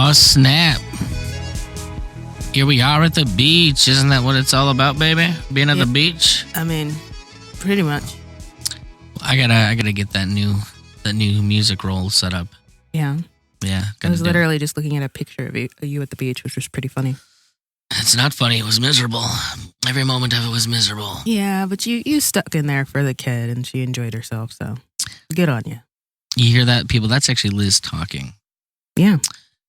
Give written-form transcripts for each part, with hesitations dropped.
Oh, snap. Here we are at the beach. Isn't that what it's all about, baby? Being at the beach? I mean, pretty much. I gotta get that new music roll set up. Yeah. Yeah. I was literally just looking at a picture of you at the beach, which was pretty funny. It's not funny. It was miserable. Every moment of it was miserable. Yeah, but you stuck in there for the kid, and she enjoyed herself, so good on you. You hear that, people? That's actually Liz talking. Yeah,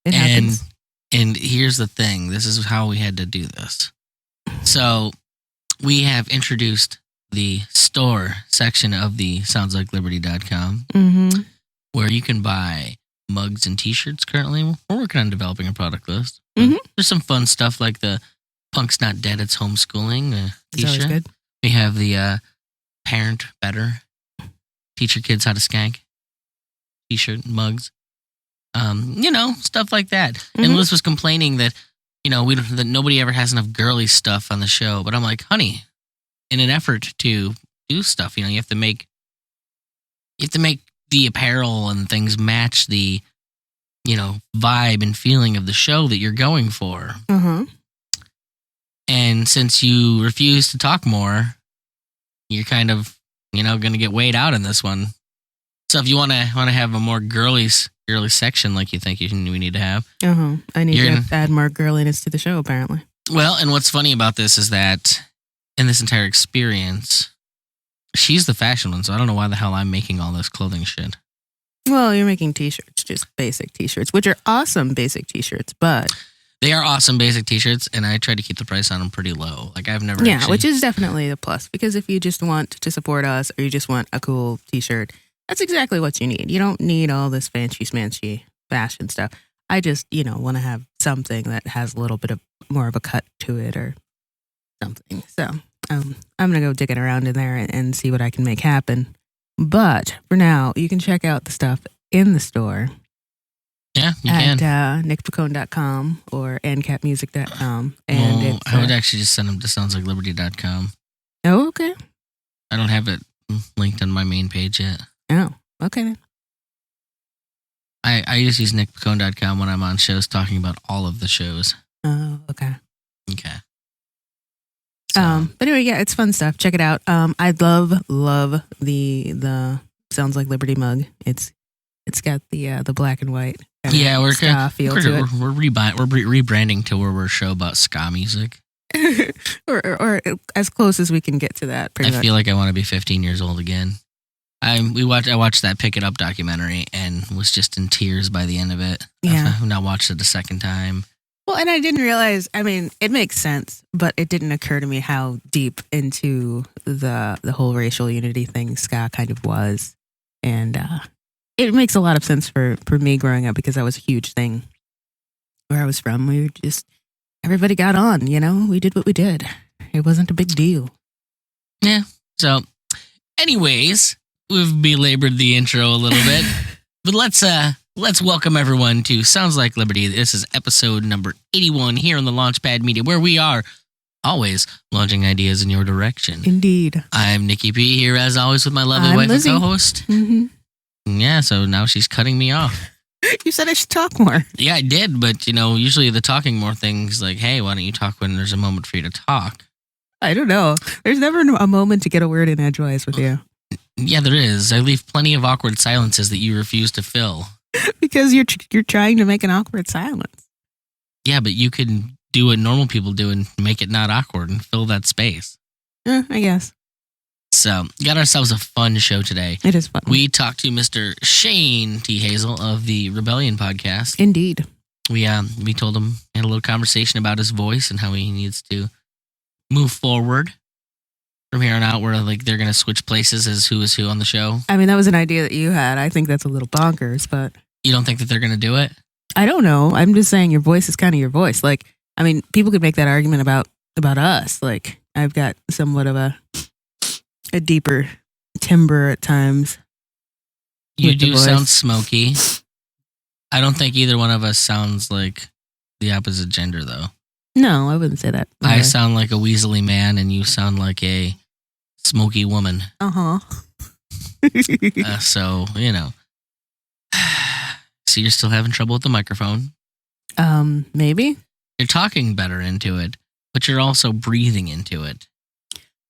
it happens. And here's the thing. This is how we had to do this. So we have introduced the store section of the soundslike.liberty.com, where you can buy mugs and t-shirts currently. We're working on developing a product list. There's some fun stuff like the Punk's Not Dead, It's Homeschooling It's always t-shirt. good. We have the Parent Better, Teach Your Kids How to Skank t-shirt, mugs. Stuff like that. And Liz was complaining that, that nobody ever has enough girly stuff on the show. But I'm like, honey, in an effort to do stuff, you have to make the apparel and things match the, vibe and feeling of the show that you're going for. And since you refuse to talk more, you're kind of, going to get weighed out in this one. So if you want to have a more girly section like you think we need to have. I need to add more girliness to the show, apparently. Well, and what's funny about this is that in this entire experience, she's the fashion one, so I don't know why the hell I'm making all this clothing shit. Well, you're making t-shirts, just basic t-shirts, which are awesome basic t-shirts, but... They are awesome basic t-shirts, and I try to keep the price on them pretty low. Like, I've never which is definitely a plus, because if you just want to support us, or you just want a cool t-shirt, that's exactly what you need. You don't need all this fancy fashion stuff. I just, want to have something that has a little bit of more of a cut to it or something. So I'm going to go digging around in there and see what I can make happen. But for now, you can check out the stuff in the store. Yeah, you can. At nickpacone.com or ancapmusic.com. And I would actually just send them to soundslike.liberty.com. Oh, okay. I don't have it linked on my main page yet. Oh, okay then. I just use nickpacone.com when I'm on shows talking about all of the shows. Oh, okay. Okay. So. But anyway, yeah, it's fun stuff. Check it out. I love the Sounds Like Liberty mug. It's got the black and white. Yeah, ska feel to it. We're rebranding to where we're a show about ska music. or as close as we can get to that. I feel like I want to be 15 years old again. I watched that Pick It Up documentary and was just in tears by the end of it. Yeah. I've now watched it a second time. Well, and I didn't realize, it makes sense, but it didn't occur to me how deep into the whole racial unity thing ska kind of was. And it makes a lot of sense for me growing up because that was a huge thing where I was from. We were just, everybody got on, we did what we did. It wasn't a big deal. Yeah. So, anyways, we've belabored the intro a little bit, but let's welcome everyone to Sounds Like Liberty. This is episode number 81 here on the Launchpad Media, where we are always launching ideas in your direction. Indeed. I'm Nikki P here as always with my lovely wife Lizzie. and co-host. Yeah, so now she's cutting me off. You said I should talk more. Yeah, I did, but usually the talking more thing's like, hey, why don't you talk when there's a moment for you to talk? I don't know. There's never a moment to get a word in edgewise with you. Yeah, there is. I leave plenty of awkward silences that you refuse to fill. Because you're trying to make an awkward silence. Yeah, but you can do what normal people do and make it not awkward and fill that space. I guess. So, got ourselves a fun show today. It is fun. We talked to Mr. Shane T. Hazel of the Rebellion podcast. Indeed. We told him, had a little conversation about his voice and how he needs to move forward from here on out, where they're going to switch places as who is who on the show. That was an idea that you had. I think that's a little bonkers, but... You don't think that they're going to do it? I don't know. I'm just saying your voice is kind of your voice. People could make that argument about us. I've got somewhat of a deeper timbre at times. You do sound smoky. I don't think either one of us sounds like the opposite gender, though. No, I wouldn't say that. I sound like a weaselly man, and you sound like a smoky woman. Uh-huh. So, So you're still having trouble with the microphone? Maybe. You're talking better into it, but you're also breathing into it.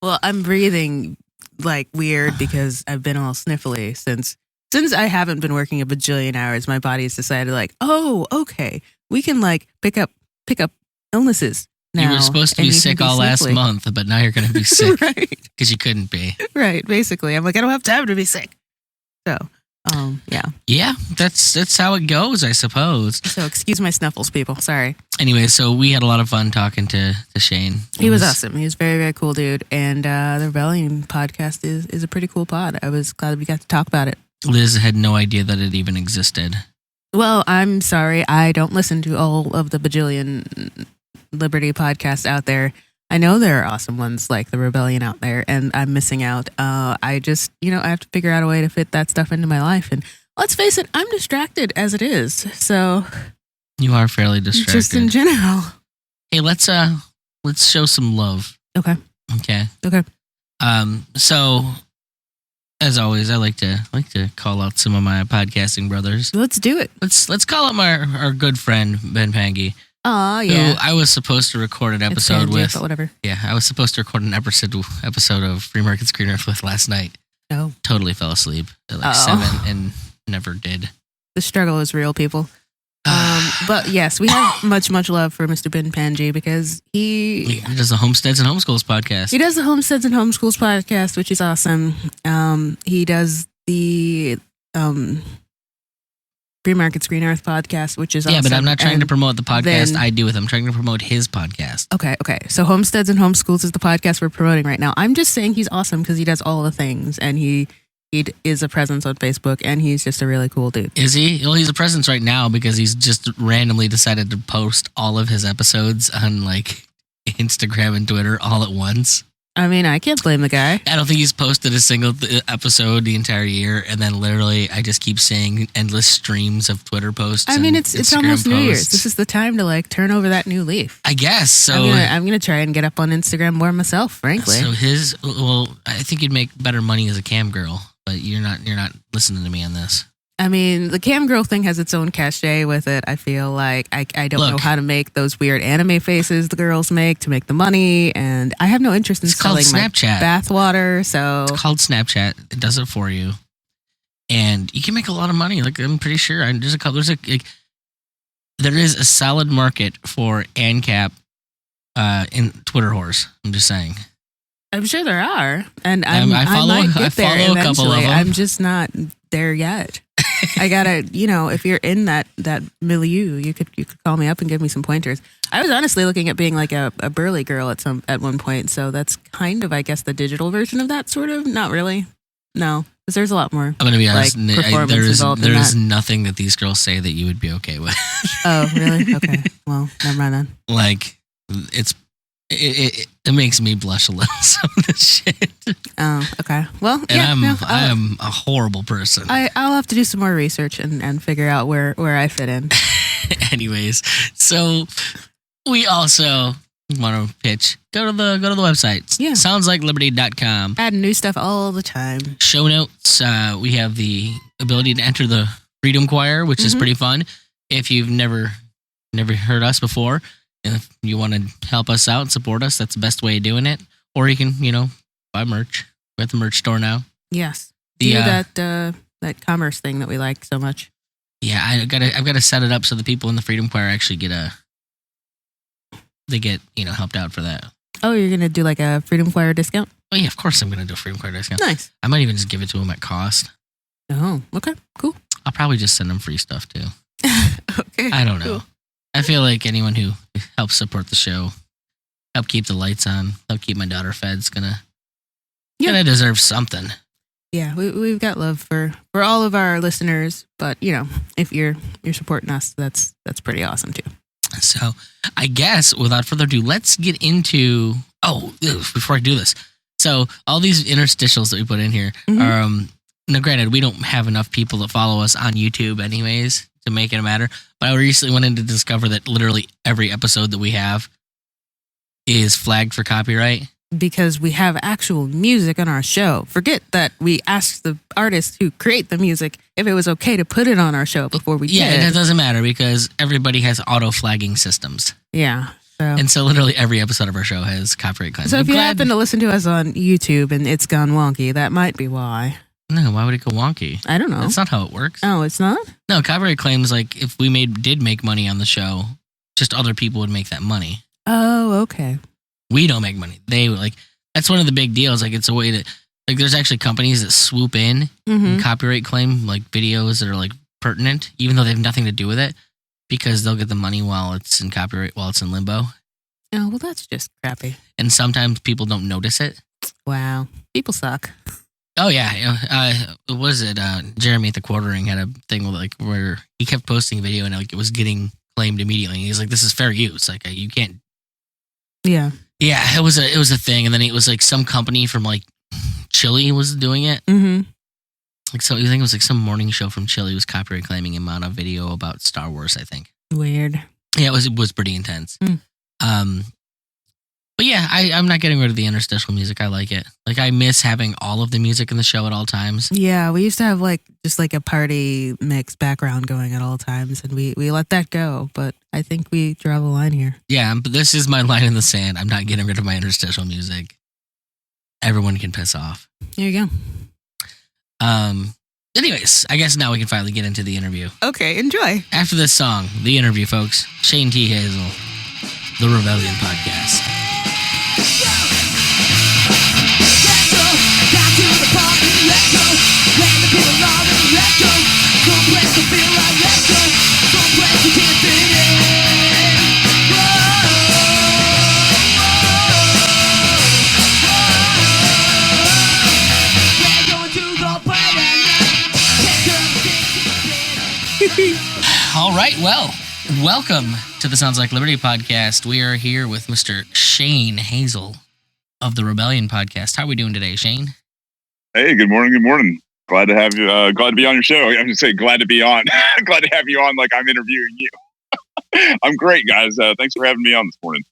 Well, I'm breathing like weird because I've been all sniffly since I haven't been working a bajillion hours. My body's decided like, oh, okay, we can like pick up illnesses now. You were supposed to be sick all last month, but now you're going to be sick because you couldn't be. Right, basically. I'm like, I don't have time to be sick. So, yeah. Yeah, that's how it goes, I suppose. So excuse my snuffles, people. Sorry. Anyway, so we had a lot of fun talking to Shane. He was awesome. He was a very, very cool dude. And the Rebellion podcast is a pretty cool pod. I was glad we got to talk about it. Liz had no idea that it even existed. Well, I'm sorry. I don't listen to all of the bajillion Liberty podcasts out there. I know there are awesome ones like the Rebellion out there, and I'm missing out. I just, I have to figure out a way to fit that stuff into my life. And let's face it, I'm distracted as it is. So you are fairly distracted. Just in general. Hey, let's show some love. Okay. So as always, I like to call out some of my podcasting brothers. Let's do it. Let's call out our good friend Ben Pangy. Oh, yeah. Who I was supposed to record an episode with. But whatever. Yeah, I was supposed to record an episode of Free Market Screeners with last night. No. Totally fell asleep at like 7 and never did. The struggle is real, people. But yes, we have much love for Mr. Ben Pangy because he does the Homesteads and Homeschools podcast. He does the Homesteads and Homeschools podcast, which is awesome. He does the Free Market Screen Earth podcast, which is awesome. Yeah, but I'm not trying to promote the podcast I do with him. I'm trying to promote his podcast. Okay. So Homesteads and Homeschools is the podcast we're promoting right now. I'm just saying he's awesome because he does all the things, and he is a presence on Facebook, and he's just a really cool dude. Is he? Well, he's a presence right now because he's just randomly decided to post all of his episodes on like Instagram and Twitter all at once. I mean, I can't blame the guy. I don't think he's posted a single episode the entire year, and then literally I just keep seeing endless streams of Twitter posts. I mean, it's almost New Year's. This is the time to like turn over that new leaf. I guess so. I'm gonna try and get up on Instagram more myself, frankly. So I think you'd make better money as a cam girl, but you're not listening to me on this. I mean, the cam girl thing has its own cachet with it. I feel like I don't know how to make those weird anime faces the girls make to make the money, and I have no interest in selling my bathwater. So it's called Snapchat. It does it for you, and you can make a lot of money. Like I'm pretty sure there is a solid market for ANCAP in Twitter whores. I'm just saying. I'm sure there are, and I follow a couple of them. I'm just not there yet. I gotta, if you're in that milieu, you could call me up and give me some pointers. I was honestly looking at being like a burly girl at one point, so that's kind of, I guess, the digital version of that, sort of. Not really, no, because there's a lot more. I'm gonna be honest. Like, there is nothing that these girls say that you would be okay with. Oh, really? Okay. Well, never mind then. Like it makes me blush a little, some of this shit. Oh, okay. Well, and I'm a horrible person. I'll have to do some more research and figure out where I fit in. Anyways, so we also want to pitch. Go to the website. Yeah. SoundsLikeLiberty.com. Adding new stuff all the time. Show notes. We have the ability to enter the Freedom Choir, which is pretty fun. If you've never heard us before, if you want to help us out and support us, that's the best way of doing it. Or you can, buy merch. We're at the merch store now. Yes. Do that commerce thing that we like so much. Yeah, I've got to set it up so the people in the Freedom Choir actually get helped out for that. Oh, you're gonna do like a Freedom Choir discount? Oh yeah, of course I'm gonna do a Freedom Choir discount. Nice. I might even just give it to them at cost. Oh, okay, cool. I'll probably just send them free stuff too. Okay. I don't know. Cool. I feel like anyone who helps support the show, help keep the lights on, help keep my daughter fed, is gonna deserve something. Yeah, we've got love for all of our listeners, but if you're supporting us, that's pretty awesome too. So I guess without further ado, let's get into before I do this. So all these interstitials that we put in here are now granted, we don't have enough people that follow us on YouTube anyways to make it matter. But I recently went in to discover that literally every episode that we have is flagged for copyright. because we have actual music on our show. Forget that we asked the artists who create the music if it was okay to put it on our show before we did. Yeah, it doesn't matter because everybody has auto-flagging systems. Yeah. And so literally every episode of our show has copyright claims. So if you happen to listen to us on YouTube and it's gone wonky, that might be why. No, why would it go wonky? I don't know. That's not how it works. Oh, it's not? No, copyright claims, like if we did make money on the show, just other people would make that money. Oh, okay. We don't make money. They would, like, that's one of the big deals. Like, it's a way to, like, there's actually companies that swoop in and copyright claim, like, videos that are, like, pertinent, even though they have nothing to do with it, because they'll get the money while it's in copyright, while it's in limbo. Oh, well, that's just crappy. And sometimes people don't notice it. Wow. People suck. Oh, yeah. What was it? Jeremy at the Quartering had a thing like where he kept posting a video and like it was getting claimed immediately. He's like, this is fair use. Like, you can't. Yeah. Yeah, it was a thing. And then it was like some company from like Chile was doing it. Mm-hmm. Like, so you think it was like some morning show from Chile was copyright claiming him on a video about Star Wars, I think. Weird. Yeah, it was pretty intense. But yeah, I'm not getting rid of the interstitial music. I like it. Like, I miss having all of the music in the show at all times. Yeah, we used to have like just like a party mix background going at all times, and we let that go. But I think we draw the line here. Yeah, but this is my line in the sand. I'm not getting rid of my interstitial music. Everyone can piss off. There you go. Anyways, I guess now we can finally get into the interview. Okay, enjoy. After this song, the interview, folks. Shane T. Hazel, The Rebellion Podcast. All right, well, welcome to the Sounds Like Liberty podcast. We are here with Mr. Shane Hazel of the Rebellion Podcast. How are we doing today, Shane? Hey, good morning. Good morning. Glad to have you. Glad to be on your show. I'm going to say glad to be on. Glad to have you on like I'm interviewing you. I'm great, guys. Thanks for having me on this morning.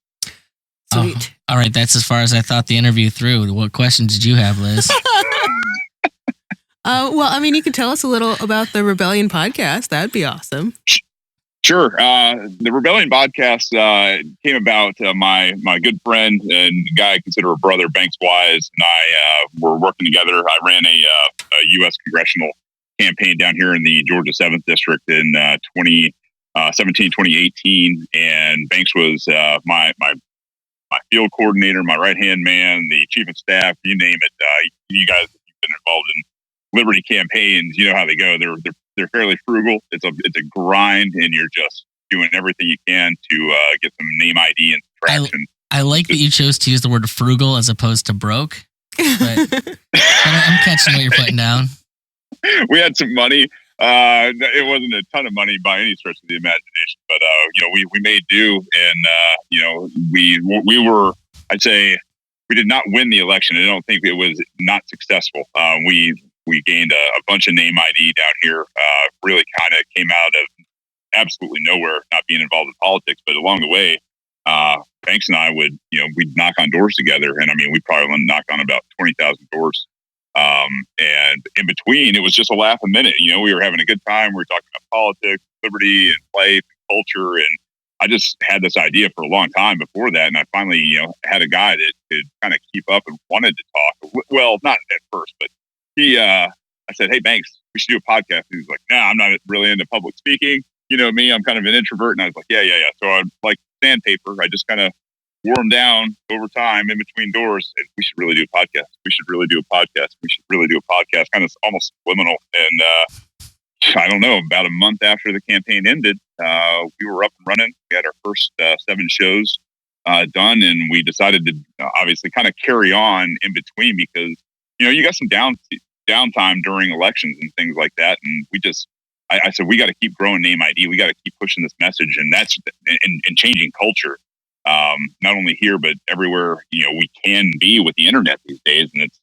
Sweet. Oh, all right, that's as far as I thought the interview through. What questions did you have, Liz? Well, I mean, you can tell us a little about the Rebellion Podcast. That'd be awesome. Sure. The Rebellion Podcast came about. My good friend and guy I consider a brother, Banks Wise, and I were working together. I ran a U.S. congressional campaign down here in the Georgia 7th District in 2017, 2018. And Banks was my field coordinator, my right-hand man, the chief of staff, you name it. You guys, you've been involved in Liberty campaigns, you know how they go. They're fairly frugal. It's a grind, and you're just doing everything you can to get some name ID and traction. I like that you chose to use the word frugal as opposed to broke, but I'm catching what you're putting down. We had some money. It wasn't a ton of money by any stretch of the imagination, but we made do, and we were. I'd say we did not win the election. I don't think it was not successful. We gained a bunch of name ID down here. Really kind of came out of absolutely nowhere, not being involved in politics. But along the way, Banks and I we'd knock on doors together. And I mean, we probably knocked on about 20,000 doors. And in between, it was just a laugh a minute. We were having a good time. We were talking about politics, liberty, and life, and culture. And I just had this idea for a long time before that. And I finally, had a guy that could kind of keep up and wanted to talk. Well, not at first, but I said, hey, Banks, we should do a podcast. He was like, nah, I'm not really into public speaking. You know me, I'm kind of an introvert. And I was like, yeah. So I like sandpaper. I just kind of wore him down over time in between doors. And we should really do a podcast. We should really do a podcast. We should really do a podcast. Kind of almost subliminal. And I don't know, about a month after the campaign ended, we were up and running. We had our first 7 shows done. And we decided to obviously kind of carry on in between because, you got some downtime during elections and things like that. And I said, we got to keep growing name ID. We got to keep pushing this message. And that's and changing culture, not only here, but everywhere, we can be with the internet these days. And it's,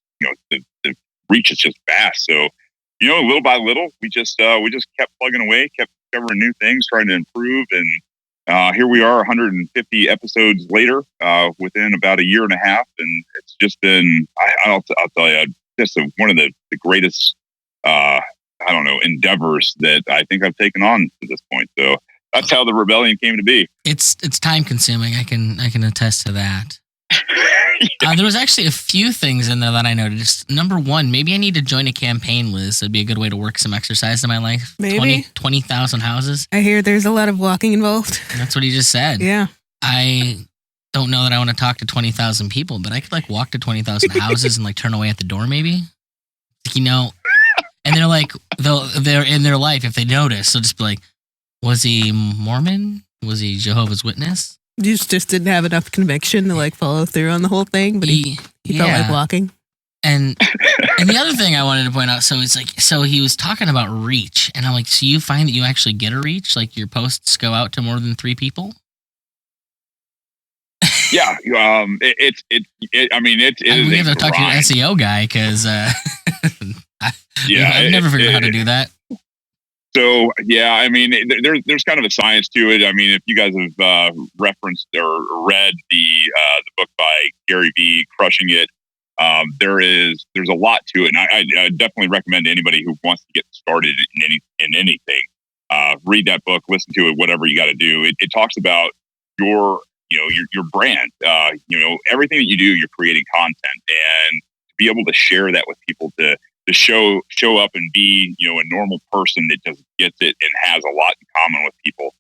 the reach is just vast. So, little by little, we just kept plugging away, kept discovering new things, trying to improve. And here we are 150 episodes later, within about a year and a half. And it's just been, I'll tell you, just one of the greatest, endeavors that I think I've taken on to this point. So that's how the rebellion came to be. It's time consuming. I can attest to that. There was actually a few things in there that I noticed. Number one, maybe I need to join a campaign, Liz. That'd be a good way to work some exercise in my life. Maybe 20,000 houses. I hear there's a lot of walking involved. That's what he just said. Yeah. I don't know that I want to talk to 20,000 people, but I could walk to 20,000 houses and turn away at the door, maybe. And they're they're in their life, if they notice, they'll just be like, was he Mormon? Was he Jehovah's Witness? You just didn't have enough conviction to follow through on the whole thing, but he felt like walking. And the other thing I wanted to point out, so he was talking about reach, and I'm like, so you find that you actually get a reach, your posts go out to more than 3 people? Yeah, we have to talk to your SEO guy because I've never figured out how to do that. So yeah, there's kind of a science to it. If you guys have referenced or read the book by Gary Vee, Crushing It, there's a lot to it, and I definitely recommend to anybody who wants to get started in anything, read that book, listen to it, whatever you got to do. It talks about your brand. Everything that you do, you're creating content, and to be able to share that with people, to show up and be, a normal person that just gets it and has a lot in common with people.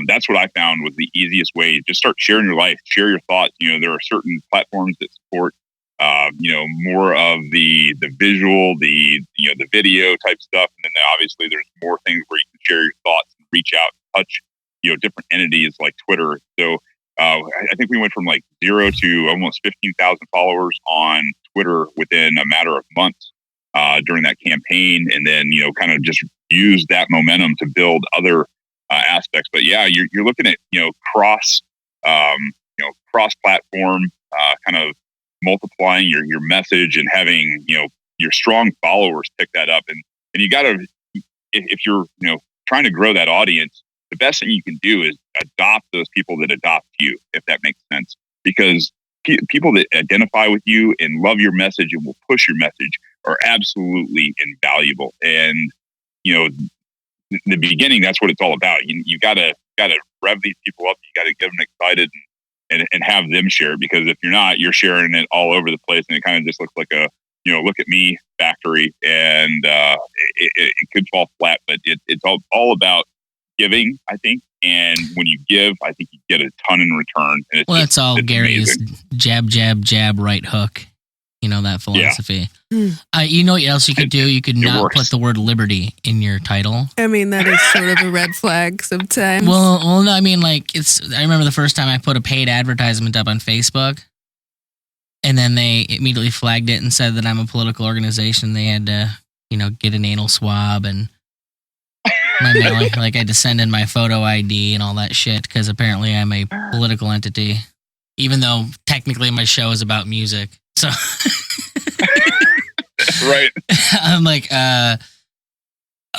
That's what I found was the easiest way. Just start sharing your life, share your thoughts. There are certain platforms that support, more of the visual, the video type stuff. And then obviously there's more things where you can share your thoughts and reach out, touch, different entities like Twitter. So, I think we went from 0 to almost 15,000 followers on Twitter within a matter of months. During that campaign, and then kind of just use that momentum to build other aspects. But yeah, you're looking at cross platform, kind of multiplying your message and having your strong followers pick that up. And you got to, if you're trying to grow that audience, the best thing you can do is adopt those people that adopt you, if that makes sense. Because people that identify with you and love your message and will push your message are absolutely invaluable. And, in the beginning, that's what it's all about. You gotta rev these people up. You gotta get them excited and have them share it, because if you're not, you're sharing it all over the place, and it kind of just looks like a, look at me factory, and it could fall flat. But it's all about giving, I think. And when you give, I think you get a ton in return. And that's all Gary's jab, jab, jab, right hook. That philosophy. Yeah. You know what else you could do? You could not put the word liberty in your title. That is sort of a red flag sometimes. Well, no, I remember the first time I put a paid advertisement up on Facebook, and then they immediately flagged it and said that I'm a political organization. They had to, get an anal swab and my mailing, I had to send in my photo ID and all that shit, because apparently I'm a political entity, even though technically my show is about music. So right. I'm like,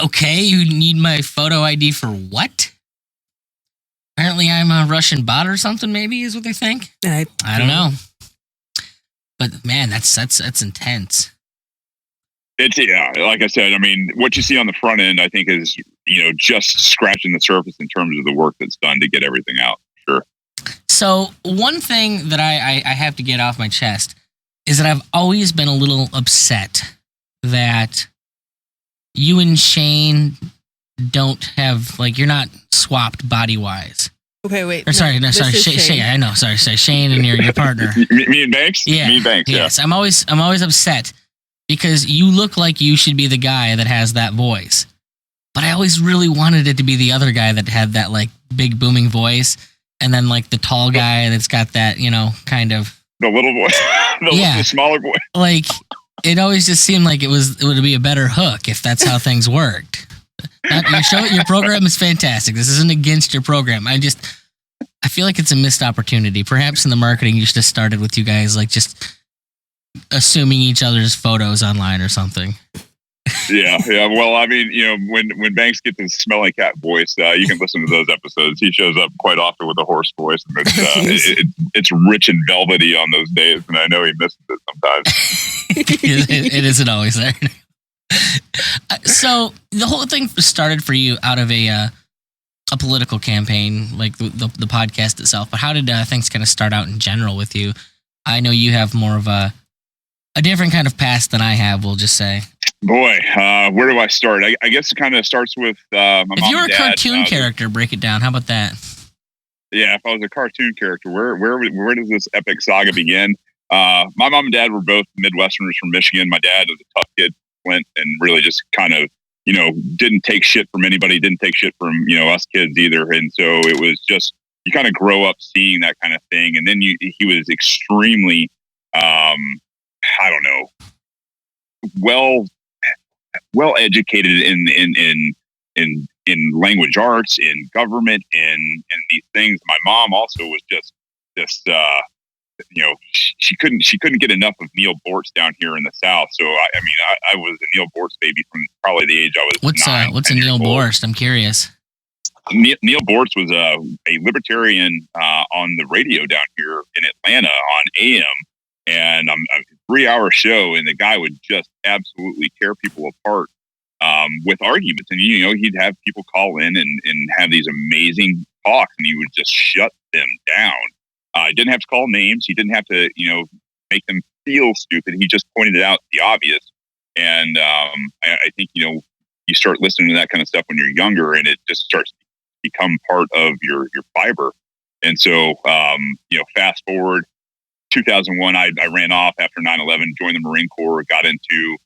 okay, you need my photo ID for what? Apparently I'm a Russian bot or something, maybe, is what they think. I don't know. But man, that's intense. It's, like I said, what you see on the front end, I think, is, just scratching the surface in terms of the work that's done to get everything out. Sure. So one thing that I have to get off my chest is that I've always been a little upset that you and Shane don't have, you're not swapped body-wise. Okay, wait. Shane. I know. Sorry. Shane and your partner. Me and Banks? Yeah. Me and Banks, yeah. Yes, I'm always upset because you look like you should be the guy that has that voice. But I always really wanted it to be the other guy that had that, big booming voice, and then, the tall guy that's got that, kind of... The little voice. The smaller voice. It always just seemed like it would be a better hook if that's how things worked. Your program is fantastic. This isn't against your program. I feel like it's a missed opportunity. Perhaps in the marketing, you should have started with you guys, just assuming each other's photos online or something. Yeah. Well, I mean, when Banks gets his smelly cat voice, you can listen to those episodes. He shows up quite often with a hoarse voice, and it's rich and velvety on those days, and I know he misses it sometimes. It isn't always there. So the whole thing started for you out of a political campaign, like the podcast itself. But how did things kind of start out in general with you? I know you have more of a different kind of past than I have. We'll just say. Boy, where do I start? I guess it kind of starts with my mom and dad. If you're a cartoon character, break it down. How about that? Yeah, if I was a cartoon character, where does this epic saga begin? My mom and dad were both Midwesterners from Michigan. My dad was a tough kid, Flint, and really just kind of, didn't take shit from anybody, didn't take shit from, us kids either. And so it was just, you kind of grow up seeing that kind of thing. And then he was extremely, I don't know, well educated in language arts, in government, in these things. My mom also was just this, she couldn't get enough of Neil Bortz down here in the South. So I was a Neil Bortz baby from probably the age I was. What's a Neil Bortz? I'm curious. Neil Bortz was a libertarian on the radio down here in Atlanta on AM, and a 3-hour show, and the guy would just absolutely tear people apart with arguments. And he'd have people call in and have these amazing talks, and he would just shut them down. He didn't have to call names. He didn't have to, make them feel stupid. He just pointed out the obvious. And I think, you start listening to that kind of stuff when you're younger, and it just starts to become part of your fiber. And so, fast forward 2001, I ran off after 9/11, joined the Marine Corps, got into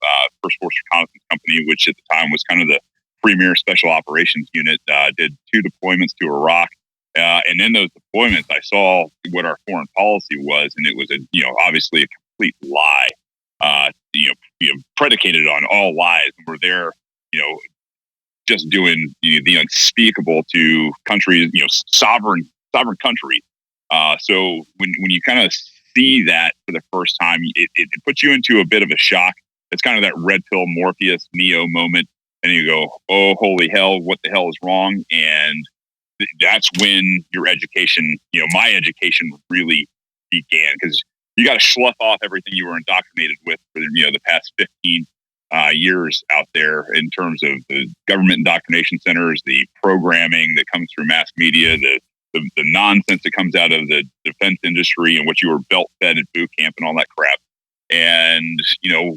First Force Reconnaissance Company, which at the time was kind of the premier special operations unit. Did 2 deployments to Iraq. And in those deployments, I saw what our foreign policy was, and it was obviously a complete lie, predicated on all lies. And we're there, just doing the unspeakable to countries, sovereign countries. So when you kind of see that for the first time, it puts you into a bit of a shock. It's kind of that red pill Morpheus Neo moment, and you go, "Oh, holy hell! What the hell is wrong?" And that's when your education, my education really began, because you got to slough off everything you were indoctrinated with for the past 15 years out there in terms of the government indoctrination centers, the programming that comes through mass media, the nonsense that comes out of the defense industry and what you were belt fed at boot camp and all that crap. And,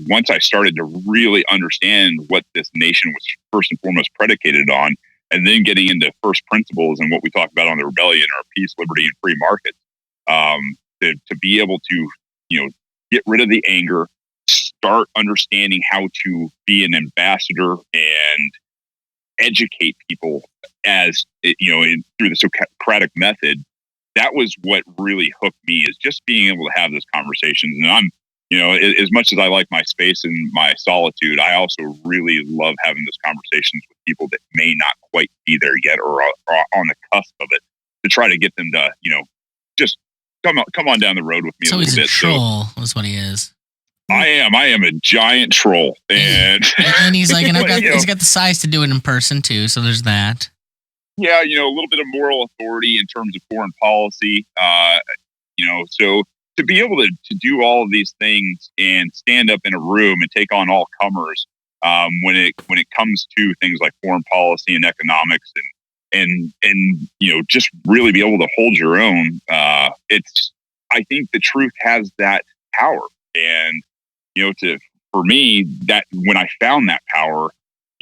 once I started to really understand what this nation was first and foremost predicated on, and then getting into first principles and what we talk about on the rebellion, our peace, liberty, and free markets, to be able to, get rid of the anger, start understanding how to be an ambassador and educate people as, through the Socratic method. That was what really hooked me, is just being able to have those conversations. And I'm, as much as I like my space and my solitude, I also really love having those conversations with people that may not quite be there yet or are on the cusp of it, to try to get them to, just come on down the road with me a little bit. So he's a troll, is what he is. I am a giant troll, and he's like, and he's got the size to do it in person too. So there's that. Yeah, a little bit of moral authority in terms of foreign policy. So to be able to do all of these things and stand up in a room and take on all comers, when it comes to things like foreign policy and economics, and just really be able to hold your own. I think the truth has that power, and for me, that when I found that power,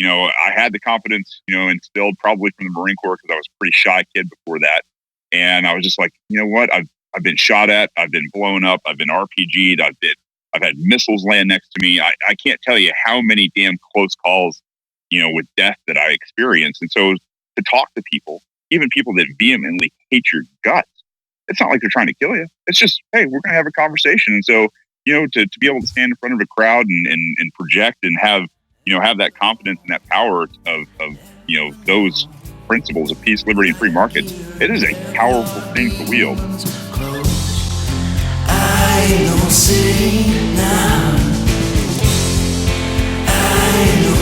I had the confidence, instilled probably from the Marine Corps, because I was a pretty shy kid before that. And I was just like, you know what? I've been shot at, I've been blown up, I've been RPG'd, I've had missiles land next to me. I can't tell you how many damn close calls, with death that I experienced. And so to talk to people, even people that vehemently hate your guts, it's not like they're trying to kill you. It's just, hey, we're going to have a conversation. And so, to be able to stand in front of a crowd and project and have that confidence and that power of those principles of peace, liberty, and free markets, it is a powerful thing to wield. I know, say now, I know.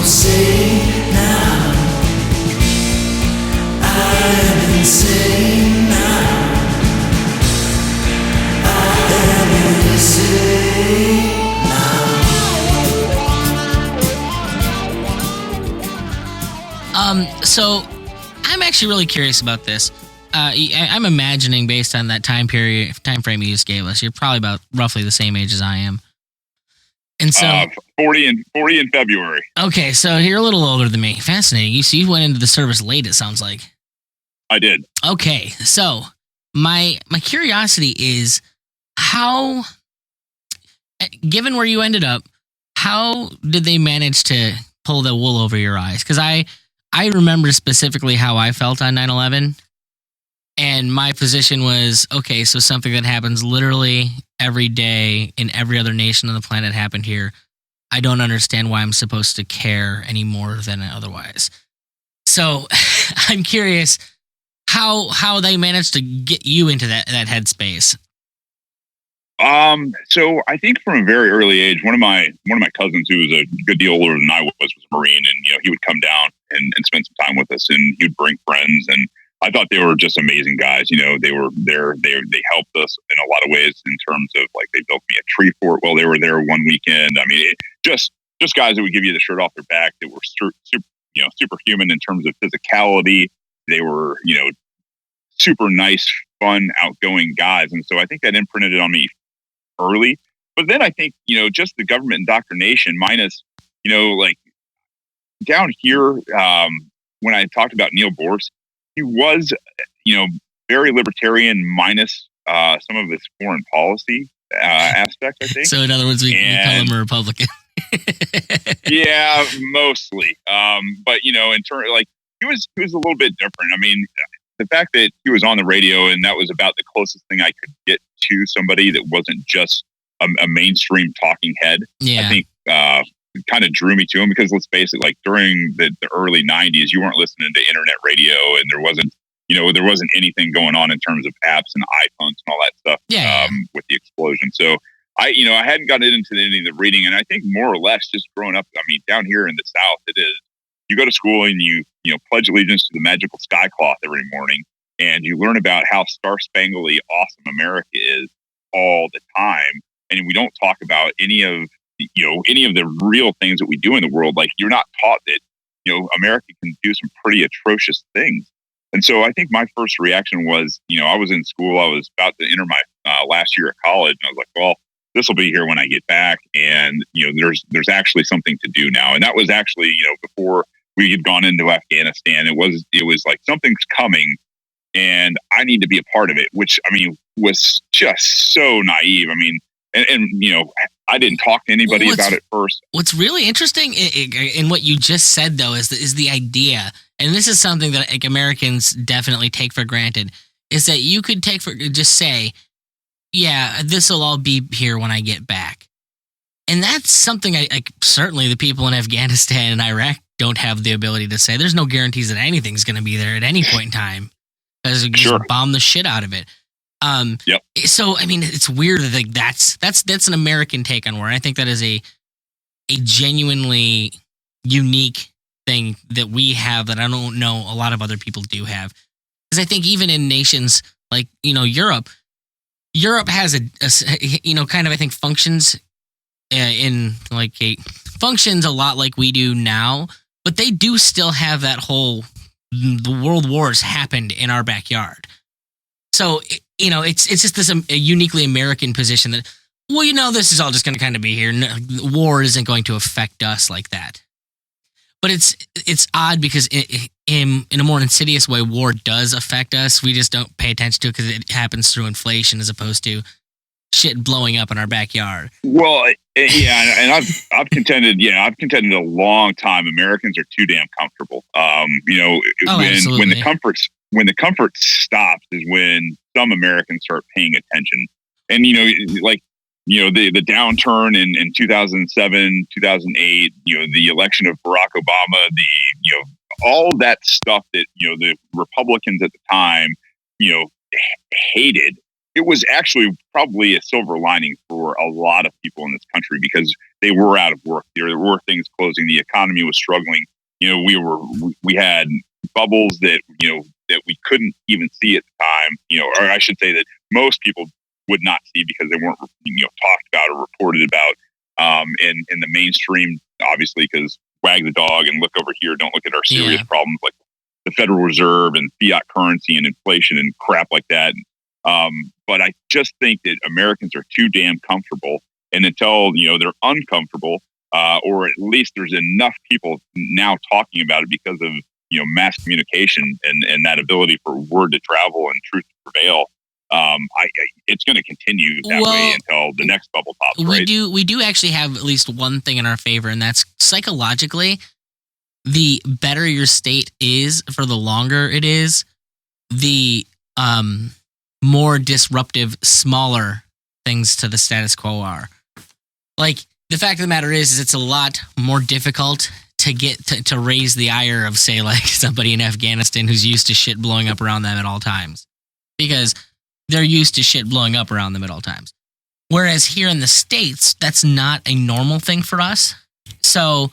So I'm actually really curious about this. I'm imagining based on that time frame you just gave us, you're probably about roughly the same age as I am. And so 40 in February. Okay, so you're a little older than me. Fascinating. You went into the service late, it sounds like. I did. Okay, so my curiosity is how, given where you ended up, how did they manage to pull the wool over your eyes? Because I remember specifically how I felt on 9/11, and my position was, okay, so something that happens literally every day in every other nation on the planet happened here. I don't understand why I'm supposed to care any more than otherwise. So I'm curious how they managed to get you into that headspace. So I think from a very early age, one of my cousins, who was a good deal older than I was a Marine, and he would come down and spend some time with us, and he'd bring friends, and I thought they were just amazing guys. They were there. They helped us in a lot of ways in terms of, like, they built me a tree fort while they were there one weekend. I mean, just guys that would give you the shirt off their back, that were superhuman in terms of physicality. They were, super nice, fun, outgoing guys. And so I think that imprinted it on me early. But then I think, just the government indoctrination minus, like down here, when I talked about Neil Boortz, he was, very libertarian minus some of his foreign policy aspects, I think. So in other words, we call him a Republican. Yeah, mostly. But in turn, like, he was a little bit different. I mean, the fact that he was on the radio, and that was about the closest thing I could get to somebody that wasn't just a mainstream talking head. Yeah. I think kind of drew me to him, because let's face it, like, during the early 90s, you weren't listening to internet radio, and there wasn't anything going on in terms of apps and iPhones and all that stuff. Yeah. With the explosion. So I hadn't gotten into any of the reading, and I think more or less just growing up, I mean, down here in the South, it is, you go to school and you pledge allegiance to the magical sky cloth every morning, and you learn about how star-spangly awesome America is all the time. And we don't talk about any of the real things that we do in the world. Like, you're not taught that, America can do some pretty atrocious things. And so I think my first reaction was, I was in school, I was about to enter my last year of college, and I was like, well, this will be here when I get back. And, there's actually something to do now. And that was actually, before we had gone into Afghanistan. It was like, something's coming and I need to be a part of it, which, I mean, was just so naive. I mean, and I didn't talk to anybody about it first. What's really interesting in what you just said, though, is the idea, and this is something that, like, Americans definitely take for granted, is that you could just say, yeah, this will all be here when I get back. And that's something I certainly the people in Afghanistan and Iraq don't have the ability to say. There's no guarantees that anything's going to be there at any point in time, because you just bomb the shit out of it. Yep. So, I mean, it's weird that, like, that's an American take on war. I think that is a genuinely unique thing that we have that I don't know a lot of other people do have. Because I think even in nations like, Europe has a kind of, I think, functions functions a lot like we do now, but they do still have that whole, the world wars happened in our backyard. So, it's just this a uniquely American position that, well, this is all just going to kind of be here. No, war isn't going to affect us like that. But it's odd because in a more insidious way, war does affect us. We just don't pay attention to it because it happens through inflation as opposed to shit blowing up in our backyard. Well, yeah, and I've contended a long time Americans are too damn comfortable. When the comfort stops is when some Americans start paying attention. And the downturn in 2007, 2008, the election of Barack Obama, all that stuff that the Republicans at the time hated. It was actually probably a silver lining for a lot of people in this country, because they were out of work. There were things closing. The economy was struggling. We had bubbles that we couldn't even see at the time. Or I should say that most people would not see because they weren't talked about or reported about in the mainstream, obviously, because wag the dog and look over here, don't look at our serious problems like the Federal Reserve and fiat currency and inflation and crap like that. But I just think that Americans are too damn comfortable, and until they're uncomfortable, or at least there's enough people now talking about it because of mass communication and that ability for word to travel and truth to prevail. It's going to continue that way until the next bubble pops. We do actually have at least one thing in our favor, and that's psychologically, the better your state is for the longer it is, the more disruptive, smaller things to the status quo are. Like, the fact of the matter is it's a lot more difficult to get to raise the ire of, say, like somebody in Afghanistan who's used to shit blowing up around them at all times, because they're used to shit blowing up around them at all times. Whereas here in the States, that's not a normal thing for us. So,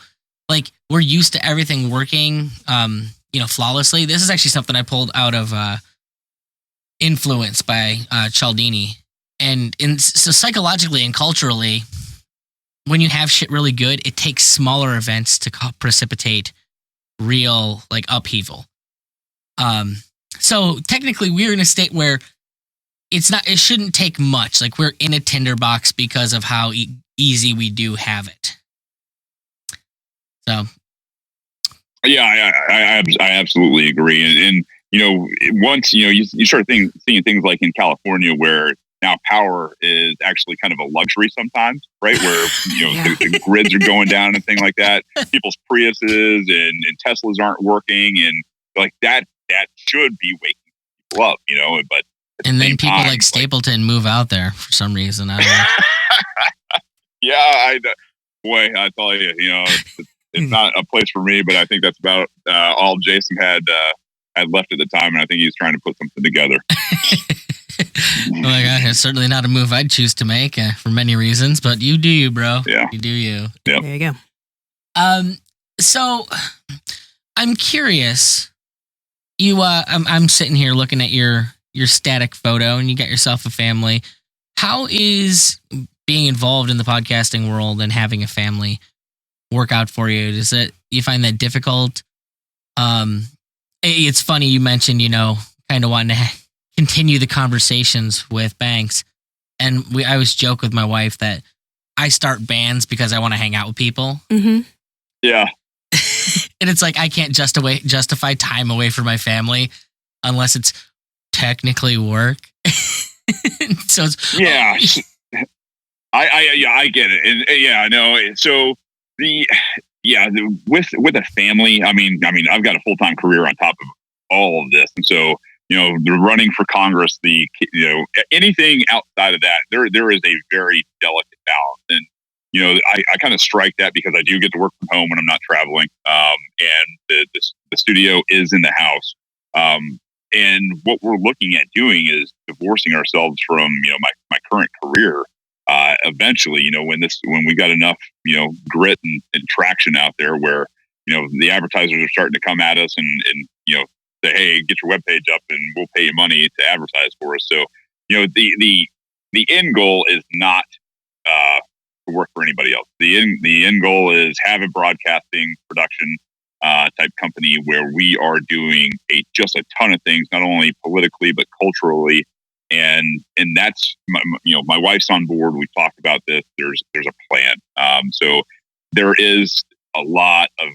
like, we're used to everything working, flawlessly. This is actually something I pulled out of Influence by Cialdini. And so psychologically and culturally, when you have shit really good, it takes smaller events to precipitate real, like, upheaval. So technically, we're in a state where it shouldn't take much. Like, we're in a tinderbox because of how easy we do have it. So, yeah, I absolutely agree. And once you start seeing things like in California, where now power is actually kind of a luxury sometimes, right? Where the grids are going down and things like that. People's Priuses and Teslas aren't working, and like that should be waking people up, But and then people like Stapleton move out there for some reason. I don't know. Yeah, boy, I tell you, it's not a place for me. But I think that's about all Jason had left at the time, and I think he was trying to put something together. Oh my God, it's certainly not a move I'd choose to make for many reasons, but you do you, bro. Yeah. You do you. Yep. There you go. So I'm curious. I'm sitting here looking at your static photo, and you got yourself a family. How is being involved in the podcasting world and having a family work out for you? You find that difficult? It's funny you mentioned, kind of wanting to continue the conversations with Banks. And I always joke with my wife that I start bands because I want to hang out with people. Mm-hmm. Yeah. And it's like, I can't justify time away from my family unless it's technically work. So it's, yeah. I get it. And yeah, I know. So with a family, I mean, I've got a full-time career on top of all of this. And so, the running for Congress, anything outside of that, there is a very delicate balance. And, I kind of strike that because I do get to work from home when I'm not traveling. And the studio is in the house. And what we're looking at doing is divorcing ourselves from, my current career. Eventually, when we got enough, grit and traction out there where, the advertisers are starting to come at us and say, hey, get your webpage up and we'll pay you money to advertise for us. So, the end goal is not to work for anybody else. The end goal is have a broadcasting production type company where we are doing just a ton of things, not only politically but culturally, and that's my wife's on board. We've talked about this. There's a plan. So there is a lot of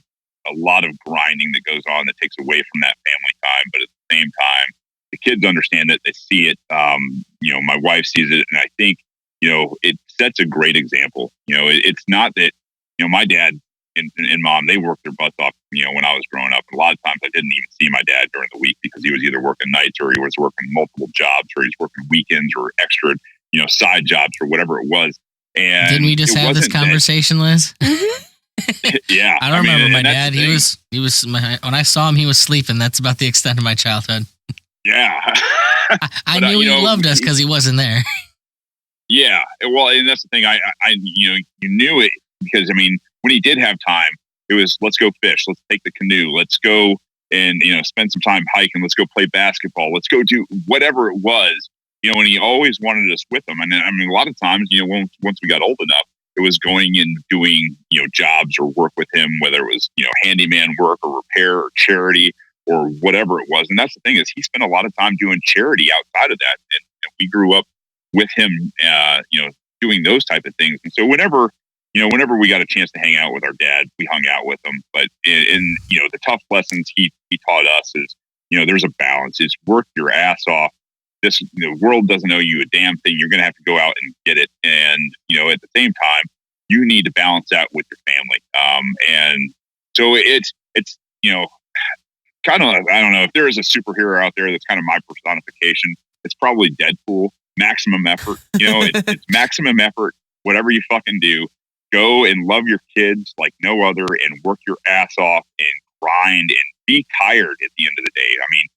grinding that goes on that takes away from that family time, but at the same time, the kids understand it. They see it. My wife sees it, and I think it sets a great example. It's not that my dad and mom, they worked their butts off, when I was growing up. A lot of times I didn't even see my dad during the week because he was either working nights or he was working multiple jobs or he's working weekends or extra, side jobs or whatever it was. And didn't we just have this conversation, Liz? Yeah. I don't remember my dad. He was when I saw him, he was sleeping. That's about the extent of my childhood. Yeah. I knew he loved us because he wasn't there. Yeah. Well, and that's the thing. I you knew it because, when he did have time, it was, let's go fish. Let's take the canoe. Let's go and, spend some time hiking. Let's go play basketball. Let's go do whatever it was, and he always wanted us with him. And a lot of times, once we got old enough, it was going and doing, jobs or work with him, whether it was, handyman work or repair or charity or whatever it was. And that's the thing, is he spent a lot of time doing charity outside of that. And we grew up with him, doing those type of things. And so whenever we got a chance to hang out with our dad, we hung out with him. But in the tough lessons he taught us is, there's a balance. It's work your ass off. The world doesn't owe you a damn thing. You're going to have to go out and get it. And, at the same time, you need to balance that with your family. And so it's kind of, I don't know, if there is a superhero out there that's kind of my personification, it's probably Deadpool. Maximum effort. It's maximum effort. Whatever you fucking do, go and love your kids like no other, and work your ass off and grind and be tired at the end of the day. I mean,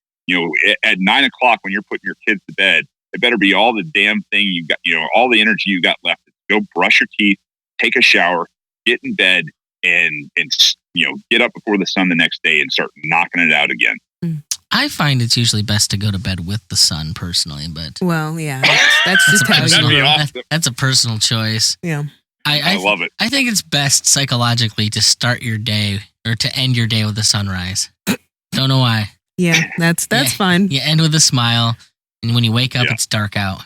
at 9 o'clock when you're putting your kids to bed, it better be all the damn thing you got, all the energy you got left. Go brush your teeth, take a shower, get in bed, and get up before the sun the next day and start knocking it out again. I find it's usually best to go to bed with the sun personally, but well, yeah, that's just how That'd be awesome. That's a personal choice. Yeah, I love it. I think it's best psychologically to start your day or to end your day with a sunrise. Don't know why. Yeah, that's fine. You end with a smile, and when you wake up, it's dark out.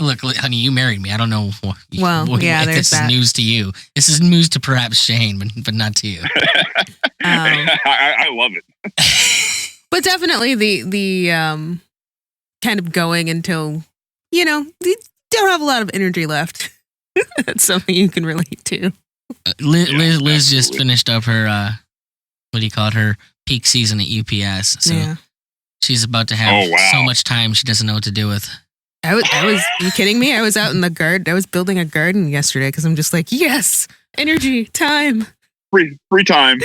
Look, honey, you married me. I don't know. If this is news to you. This is news to perhaps Shane, but not to you. I love it. But definitely the kind of going until you don't have a lot of energy left. That's something you can relate to. Liz just finished up her what do you call it? Her peak season at UPS. So she's about to have so much time she doesn't know what to do with. I was. Are you kidding me? I was out in the garden. I was building a garden yesterday because I'm just like, yes, energy, time, free time.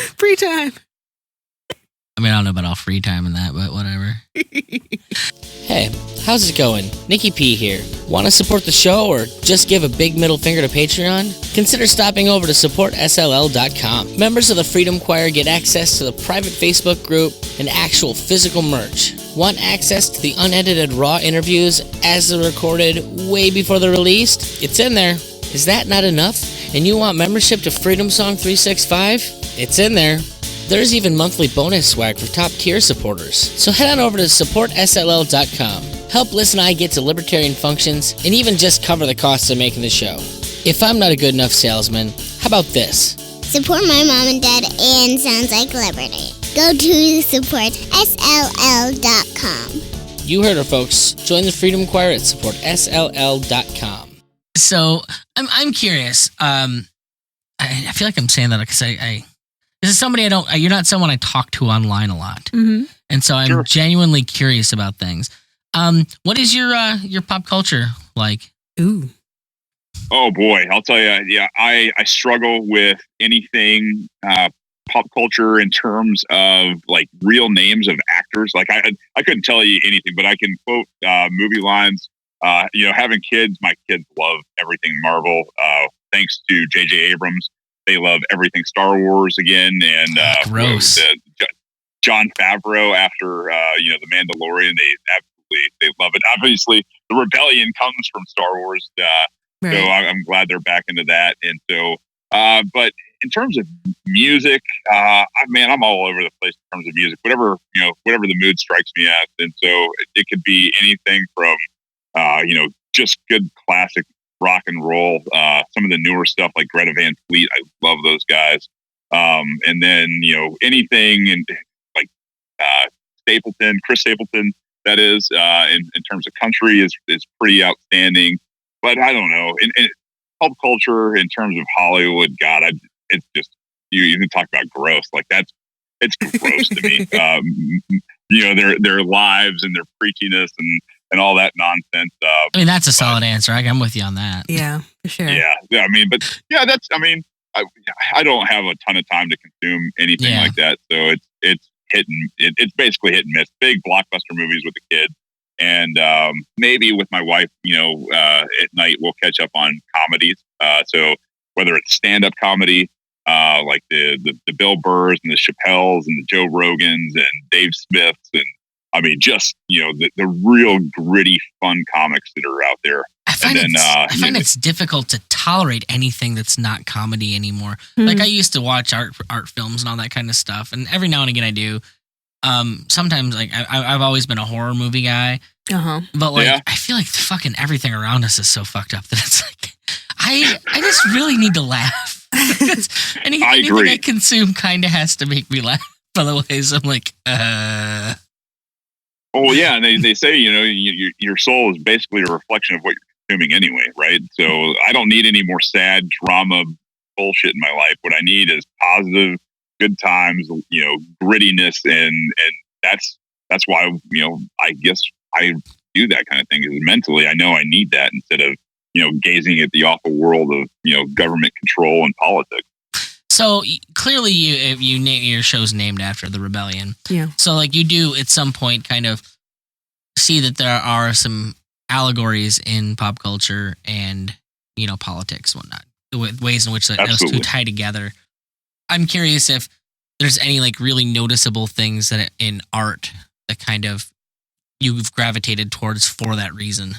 I mean, I don't know about all free time and that, but whatever. Hey, how's it going? Nikki P here. Want to support the show or just give a big middle finger to Patreon? Consider stopping over to supportSLL.com. Members of the Freedom Choir get access to the private Facebook group and actual physical merch. Want access to the unedited raw interviews as they're recorded way before they're released? It's in there. Is that not enough? And you want membership to Freedom Song 365? It's in there. There's even monthly bonus swag for top tier supporters. So head on over to supportsll.com. Help Liz and I get to libertarian functions and even just cover the costs of making the show. If I'm not a good enough salesman, how about this? Support my mom and dad and Sounds Like Liberty. Go to supportsll.com. You heard her, folks. Join the Freedom Choir at supportsll.com. So I'm curious. I feel like I'm saying that because this is somebody you're not someone I talk to online a lot. Mm-hmm. And so I'm genuinely curious about things. What is your pop culture like? Ooh. Oh boy, I'll tell you. Yeah, I struggle with anything pop culture in terms of like real names of actors. Like I couldn't tell you anything, but I can quote movie lines. Having kids, my kids love everything Marvel. Thanks to J.J. Abrams. They love everything Star Wars again, and gross. John Favreau after The Mandalorian. They love it. Obviously, the rebellion comes from Star Wars, so I'm glad they're back into that. And so, but in terms of music, I'm all over the place in terms of music. Whatever the mood strikes me as, and so it could be anything from just good classic rock and roll, some of the newer stuff like Greta Van Fleet. I love those guys. And then, anything in like Chris Stapleton, that is, in terms of country is pretty outstanding. But I don't know. In pop culture, in terms of Hollywood, God, it's just, you can talk about gross. Like it's gross to me. Their lives and their preachiness and all that nonsense. I mean, that's a solid answer. I'm with you on that. Yeah, for sure. Yeah. I mean, I don't have a ton of time to consume anything like that. So it's basically hit and miss. Big blockbuster movies with the kids. And maybe with my wife, at night we'll catch up on comedies. So whether it's stand-up comedy, like the Bill Burrs and the Chappelles and the Joe Rogans and Dave Smiths, and I mean, just the real gritty, fun comics that are out there. I find it's difficult to tolerate anything that's not comedy anymore. Like I used to watch art films and all that kind of stuff, and every now and again I do. Sometimes like I've always been a horror movie guy, but like I feel like fucking everything around us is so fucked up that it's like I just really need to laugh. Anything I consume kind of has to make me laugh. Otherwise, I'm like, Oh yeah, and they say your soul is basically a reflection of what you're consuming anyway, right? So I don't need any more sad drama bullshit in my life. What I need is positive, good times, grittiness, and that's why I guess I do that kind of thing. Is mentally I know I need that instead of gazing at the awful world of government control and politics. So clearly, your show's named after the rebellion. Yeah. So like you do at some point kind of see that there are some allegories in pop culture and politics and whatnot, the ways in which those two tie together. I'm curious if there's any like really noticeable things that in art that kind of you've gravitated towards for that reason.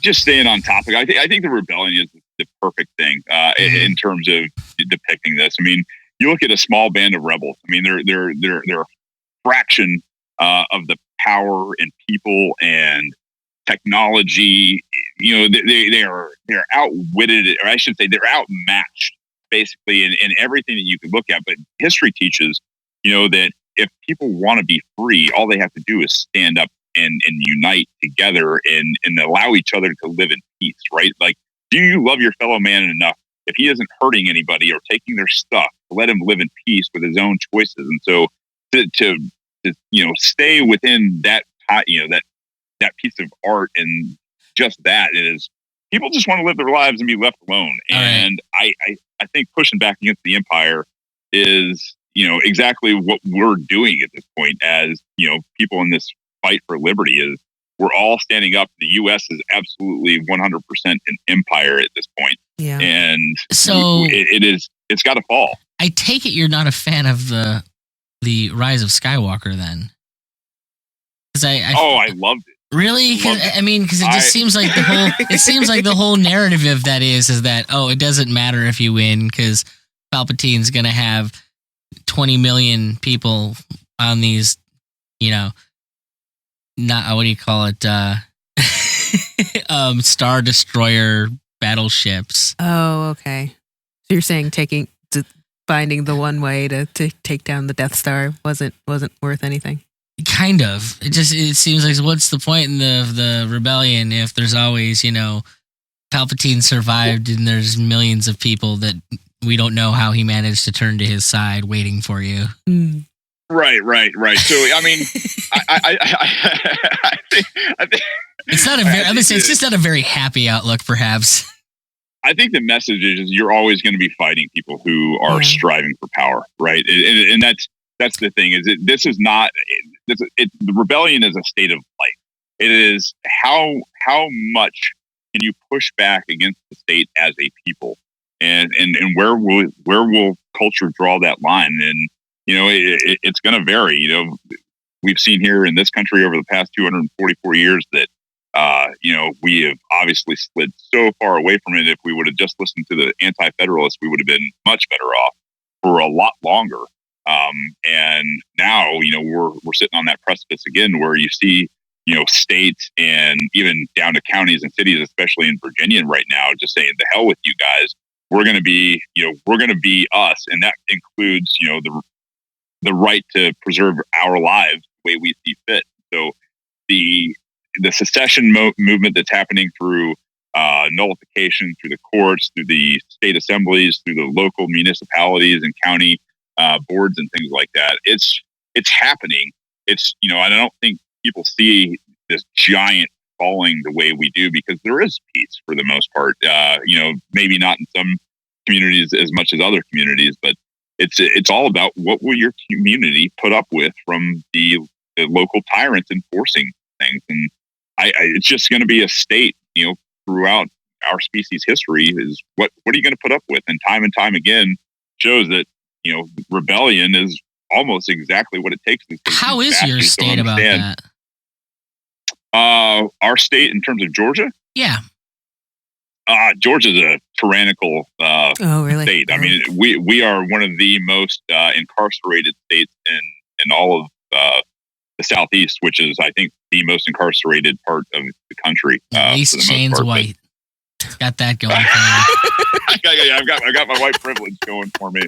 Just staying on topic, I think the rebellion is the perfect thing in terms of depicting this. I mean, you look at a small band of rebels. I mean, they're a fraction of the power and people and technology. They're outwitted, or I should say, they're outmatched basically in everything that you could look at. But history teaches, that if people want to be free, all they have to do is stand up and unite together and allow each other to live in peace, right? Like, do you love your fellow man enough if he isn't hurting anybody or taking their stuff to let him live in peace with his own choices? And so to stay within that, that piece of art and just that is people just want to live their lives and be left alone. And I think pushing back against the empire is, exactly what we're doing at this point as, people in this fight for liberty is we're all standing up. The U.S. is absolutely 100% an empire at this point. Yeah. And so it's got to fall. I take it you're not a fan of the Rise of Skywalker then? Because I loved it. Really? Because it just seems like the whole narrative of that is that, it doesn't matter if you win because Palpatine's going to have 20 million people on these, not, what do you call it? Star Destroyer battleships. Oh, okay. So you're saying finding the one way to take down the Death Star wasn't worth anything? Kind of. It seems like, what's the point in the rebellion if there's always, Palpatine survived and there's millions of people that we don't know how he managed to turn to his side waiting for you. Right. So, I mean, I think it's not a very, I would say it's just not a very happy outlook, perhaps. I think the message is you're always going to be fighting people who are striving for power, right? And that's the thing. This is not the rebellion is a state of life. It is how much can you push back against the state as a people, and where will culture draw that line? And it's going to vary. We've seen here in this country over the past 244 years that we have obviously slid so far away from it. If we would have just listened to the anti-federalists, we would have been much better off for a lot longer. And now, we're sitting on that precipice again, where you see, states and even down to counties and cities, especially in Virginia right now, just saying, "The hell with you guys. We're going to be, we're going to be us," and that includes, the right to preserve our lives the way we see fit. So the secession movement that's happening through nullification, through the courts, through the state assemblies, through the local municipalities and county boards and things like that. It's happening. It's, I don't think people see this giant falling the way we do, because there is peace for the most part. Maybe not in some communities as much as other communities, but it's all about what will your community put up with from the local tyrants enforcing things. And it's just going to be a state, throughout our species history is what are you going to put up with? And time again shows that, rebellion is almost exactly what it takes. How is your state about that? Our state in terms of Georgia. Yeah. Georgia's a tyrannical Oh, really? state. I mean, we are one of the most incarcerated states in all of the Southeast, which is, I think, the most incarcerated part of the country. At least Shane's white. Got that going for me. I've got my white privilege going for me.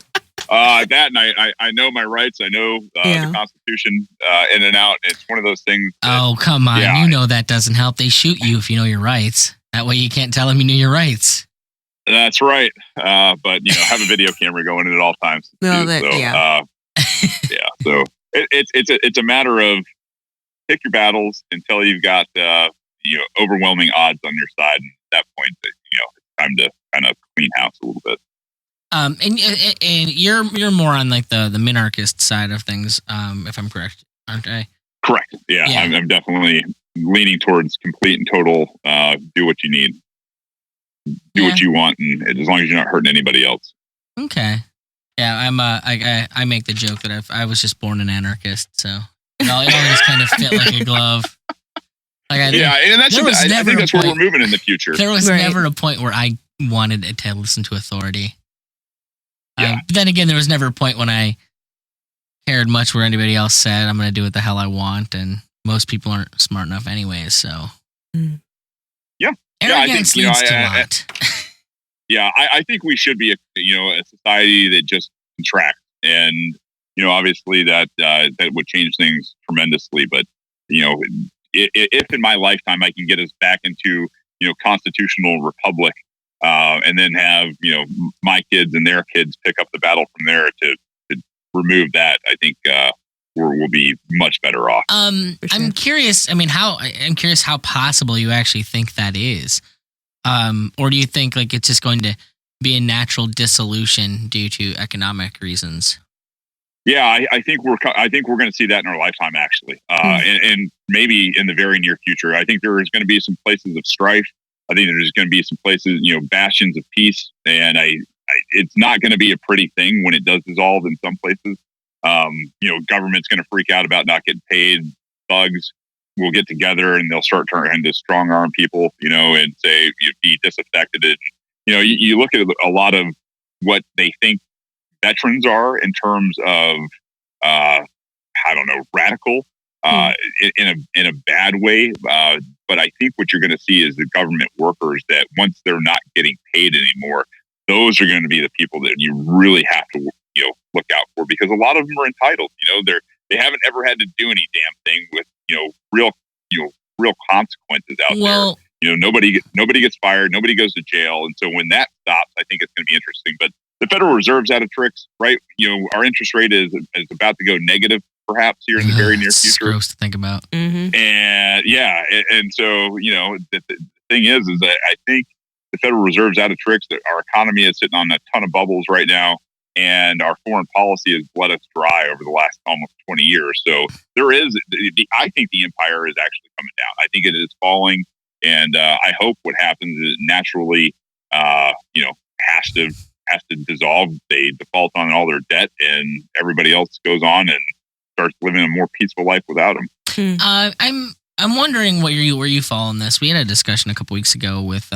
That and I know my rights. I know the Constitution in and out. It's one of those things. Oh, come on. Yeah, you know that doesn't help. They shoot you if you know your rights. That way you can't tell them you knew your rights. That's right. But, have a video camera going in at all times. No, So it's a matter of pick your battles until you've got, overwhelming odds on your side. And at that point, it's time to kind of clean house a little bit. And you're more on like the minarchist side of things, if I'm correct, aren't I? Correct. Yeah. I'm definitely leaning towards complete and total. Do what you need, do what you want, and as long as you're not hurting anybody else. Okay. Yeah, I'm. I make the joke that I was just born an anarchist, so it all just kind of fit like a glove. And I think that's where we're moving in the future. There was never a point where I wanted to listen to authority. But then again, there was never a point when I cared much what anybody else said. I'm going to do what the hell I want, and most people aren't smart enough anyways. So, arrogance leads to a lot. I think we should be a society that just contracts, and obviously that would change things tremendously. But if in my lifetime I can get us back into constitutional republic, and then have my kids and their kids pick up the battle from there to remove that, I think we'll be much better off. Sure. I'm curious. I'm curious how possible you actually think that is, or do you think like it's just going to be a natural dissolution due to economic reasons? Yeah, I think we're going to see that in our lifetime, actually, and maybe in the very near future. I think there is going to be some places of strife. I think there's going to be some places, bastions of peace, and it's not going to be a pretty thing when it does dissolve in some places. Government's going to freak out about not getting paid. Thugs will get together and they'll start trying to strong arm people, and say, be disaffected. And, you look at a lot of what they think veterans are in terms of, radical, in a bad way. But I think what you're going to see is the government workers that once they're not getting paid anymore, those are going to be the people that you really have to, look out for, because a lot of them are entitled. They haven't ever had to do any damn thing with, real consequences out there. Nobody gets fired, nobody goes to jail, and so when that stops, I think it's going to be interesting. But the Federal Reserve's out of tricks, right? Our interest rate is about to go negative, perhaps here in the very near future. It's gross to think about. Mm-hmm. And so the thing is that I think the Federal Reserve's out of tricks. That our economy is sitting on a ton of bubbles right now, and our foreign policy has bled us dry over the last almost 20 years. So there is, I think the empire is actually coming down. I think it is falling, and I hope what happens is it naturally, has to dissolve. They default on all their debt, and everybody else goes on and starts living a more peaceful life without them. I'm wondering where you fall on this. We had a discussion a couple weeks ago with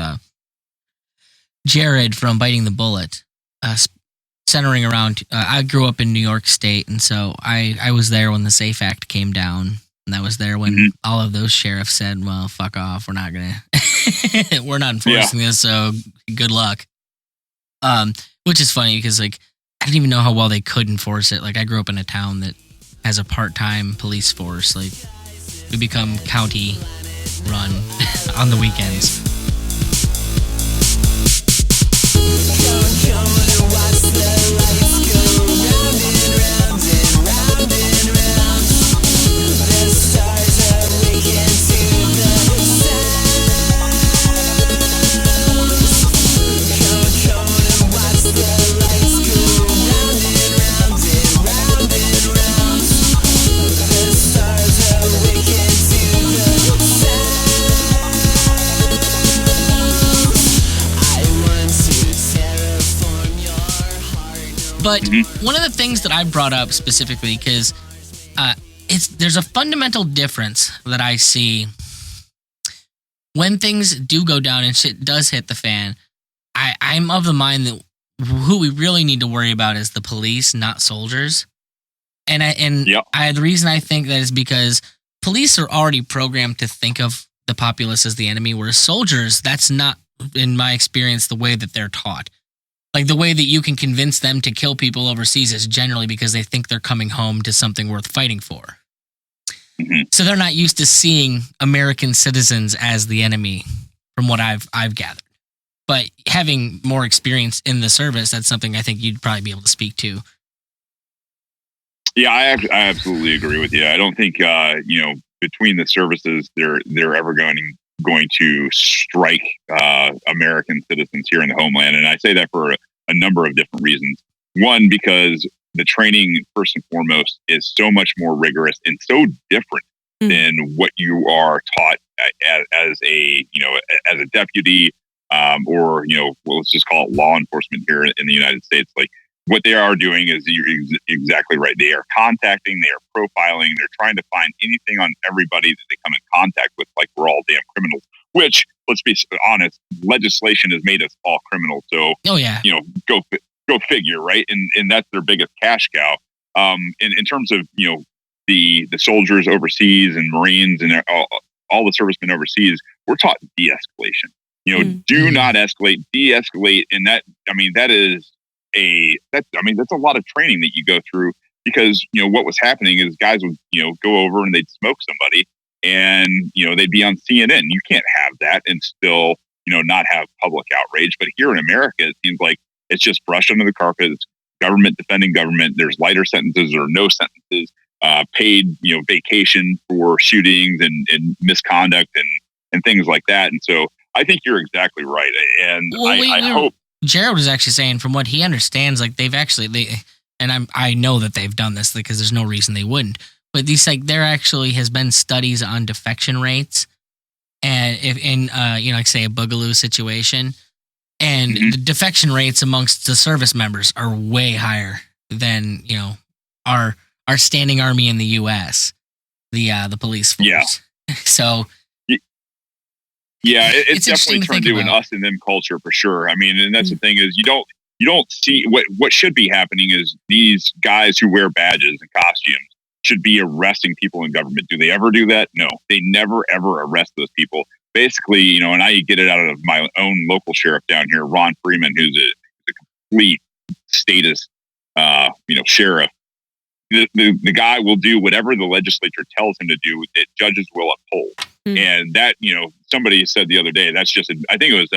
Jared from Biting the Bullet, centering around. I grew up in New York State, and so I was there when the SAFE Act came down, and I was there when all of those sheriffs said, "Well, fuck off. We're not enforcing this. So good luck." Which is funny because I didn't even know how well they could enforce it. I grew up in a town that has a part-time police force. We become county run on the weekends. But one of the things that I brought up specifically, because there's a fundamental difference that I see when things do go down and shit does hit the fan, I'm of the mind that who we really need to worry about is the police, not soldiers. And the reason I think that is because police are already programmed to think of the populace as the enemy, whereas soldiers, that's not, in my experience, the way that they're taught. Like, the way that you can convince them to kill people overseas is generally because they think they're coming home to something worth fighting for. Mm-hmm. So they're not used to seeing American citizens as the enemy, from what I've gathered. But having more experience in the service, that's something I think you'd probably be able to speak to. Yeah, I absolutely agree with you. I don't think between the services they're ever going to strike American citizens here in the homeland, and I say that for a number of different reasons. One, because the training, first and foremost, is so much more rigorous and so different than what you are taught as a deputy, or let's just call it law enforcement here in the United States. Like, what they are doing is, you're exactly right. They are contacting, they are profiling, they're trying to find anything on everybody that they come in contact with, like we're all damn criminals. Which, let's be honest, legislation has made us all criminals. So, go figure, right? And that's their biggest cash cow. In terms of the soldiers overseas and Marines and all the servicemen overseas, we're taught de-escalation. Do not escalate, de-escalate, and that's a lot of training that you go through, because what was happening is guys would go over and they'd smoke somebody, and they'd be on CNN. You can't have that and still not have public outrage. But here in America, it seems like it's just brushed under the carpet. It's government defending government. There's lighter sentences or no sentences, paid vacation for shootings and misconduct and things like that. And so I think you're exactly right. And I hope Jared was actually saying, from what he understands, like I know that they've done this because there's no reason they wouldn't. But there actually has been studies on defection rates, and if in like say a Boogaloo situation, and the defection rates amongst the service members are way higher than our standing army in the U.S. the police force. Yeah. So. Yeah, it's definitely turned into an us and them culture for sure. I mean, and that's the thing is you don't see what should be happening is these guys who wear badges and costumes should be arresting people in government. Do they ever do that? No, they never ever arrest those people. Basically, and I get it out of my own local sheriff down here, Ron Freeman, who's a complete statist, sheriff. The guy will do whatever the legislature tells him to do that judges will uphold. And that, somebody said the other day, that's just, I think it was,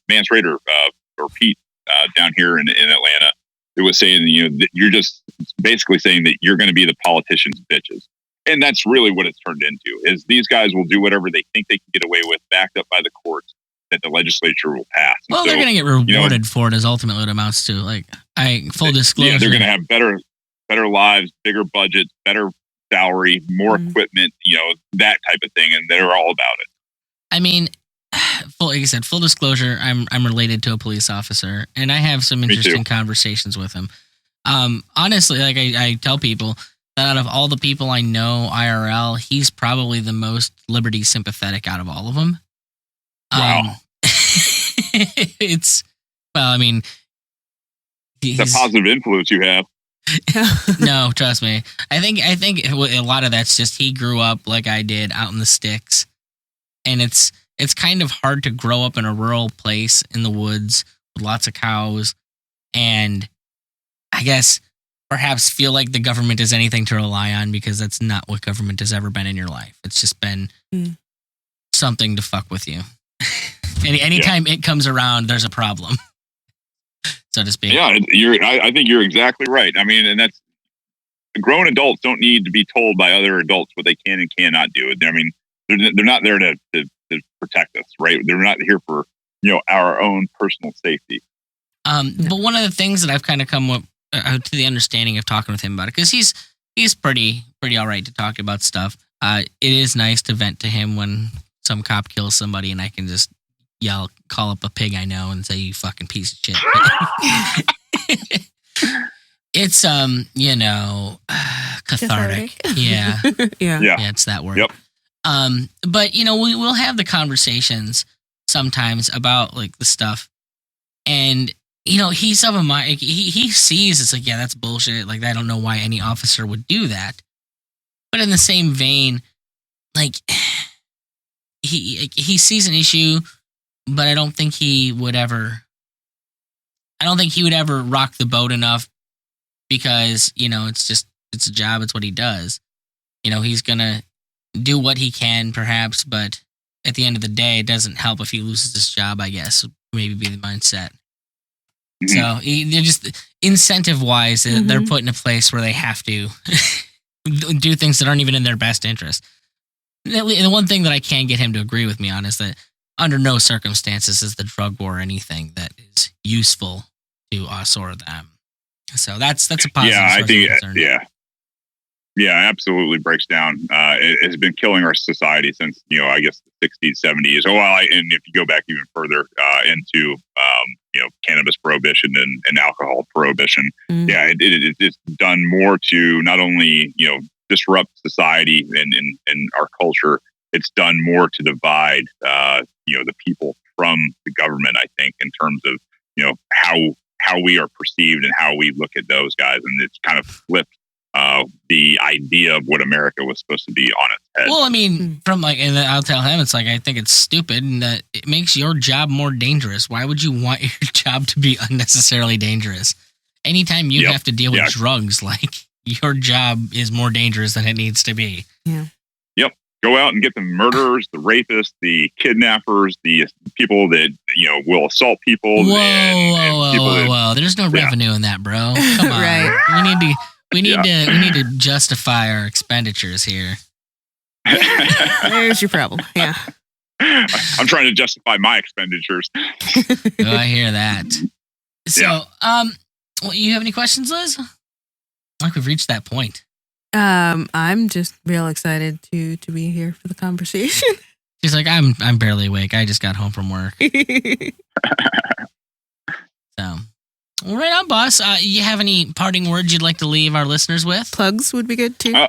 Mance Raider, or Pete, down here in Atlanta, it was saying, that you're just basically saying that you're going to be the politicians' bitches. And that's really what it's turned into, is these guys will do whatever they think they can get away with, backed up by the courts that the legislature will pass. Well, they're going to get rewarded for it, is ultimately what it amounts to. Like, full disclosure. Yeah, they're going to have better lives, bigger budgets, better salary, more equipment, that type of thing, and they're all about it. I mean, like I said, full disclosure, I'm related to a police officer, and I have some interesting conversations with him. Honestly, like I tell people that out of all the people I know IRL, he's probably the most liberty sympathetic out of all of them. Wow. It's a positive influence you have. No, trust me. I think a lot of that's just he grew up like I did out in the sticks, and it's kind of hard to grow up in a rural place in the woods with lots of cows, and I guess perhaps feel like the government is anything to rely on, because that's not what government has ever been in your life. It's just been something to fuck with you. Anytime it comes around, there's a problem. So to speak. Yeah, I think you're exactly right. I mean, and that's, grown adults don't need to be told by other adults what they can and cannot do. I mean, they're not there to protect us, right? They're not here for our own personal safety. But one of the things that I've kind of come with, to the understanding of talking with him about it, because he's pretty all right to talk about stuff. It is nice to vent to him when some cop kills somebody, and I can just call up a pig I know and say, "You fucking piece of shit." It's cathartic. Yeah. Yeah. Yeah, it's that word. Yep. But we'll have the conversations sometimes about like the stuff, and he's of a mind. Like, he sees it's like, yeah, that's bullshit. Like, I don't know why any officer would do that. But in the same vein, like he sees an issue, but I don't think he would ever rock the boat enough because it's a job. It's what he does. He's gonna do what he can, perhaps, but at the end of the day, it doesn't help if he loses his job, I guess. Maybe be the mindset. Mm-hmm. So they're just incentive-wise, they're put in a place where they have to do things that aren't even in their best interest. The one thing that I can get him to agree with me on is that under no circumstances is the drug war anything that is useful to us or them. So that's a positive. Yeah, I think absolutely breaks down. It has been killing our society since I guess the 60s, 70s. And if you go back even further into cannabis prohibition and alcohol prohibition, it's done more to not only disrupt society and our culture. It's done more to divide the people from the government. I think in terms of how we are perceived and how we look at those guys, and it's kind of flipped the idea of what America was supposed to be on its head. Well, I mean, and I'll tell him, it's like, I think it's stupid and that it makes your job more dangerous. Why would you want your job to be unnecessarily dangerous? Anytime you have to deal with drugs, like, your job is more dangerous than it needs to be. Yeah. Yep. Go out and get the murderers, the rapists, the kidnappers, the people that, will assault people. Whoa. There's no revenue in that, bro. Come on. Right. We need to justify our expenditures here. There's your problem. Yeah. I'm trying to justify my expenditures. Oh, I hear that. So, you have any questions, Liz? Like, we've reached that point. I'm just real excited to be here for the conversation. She's like, I'm barely awake. I just got home from work. So, well, right on, boss. You have any parting words you'd like to leave our listeners with? Plugs would be good too.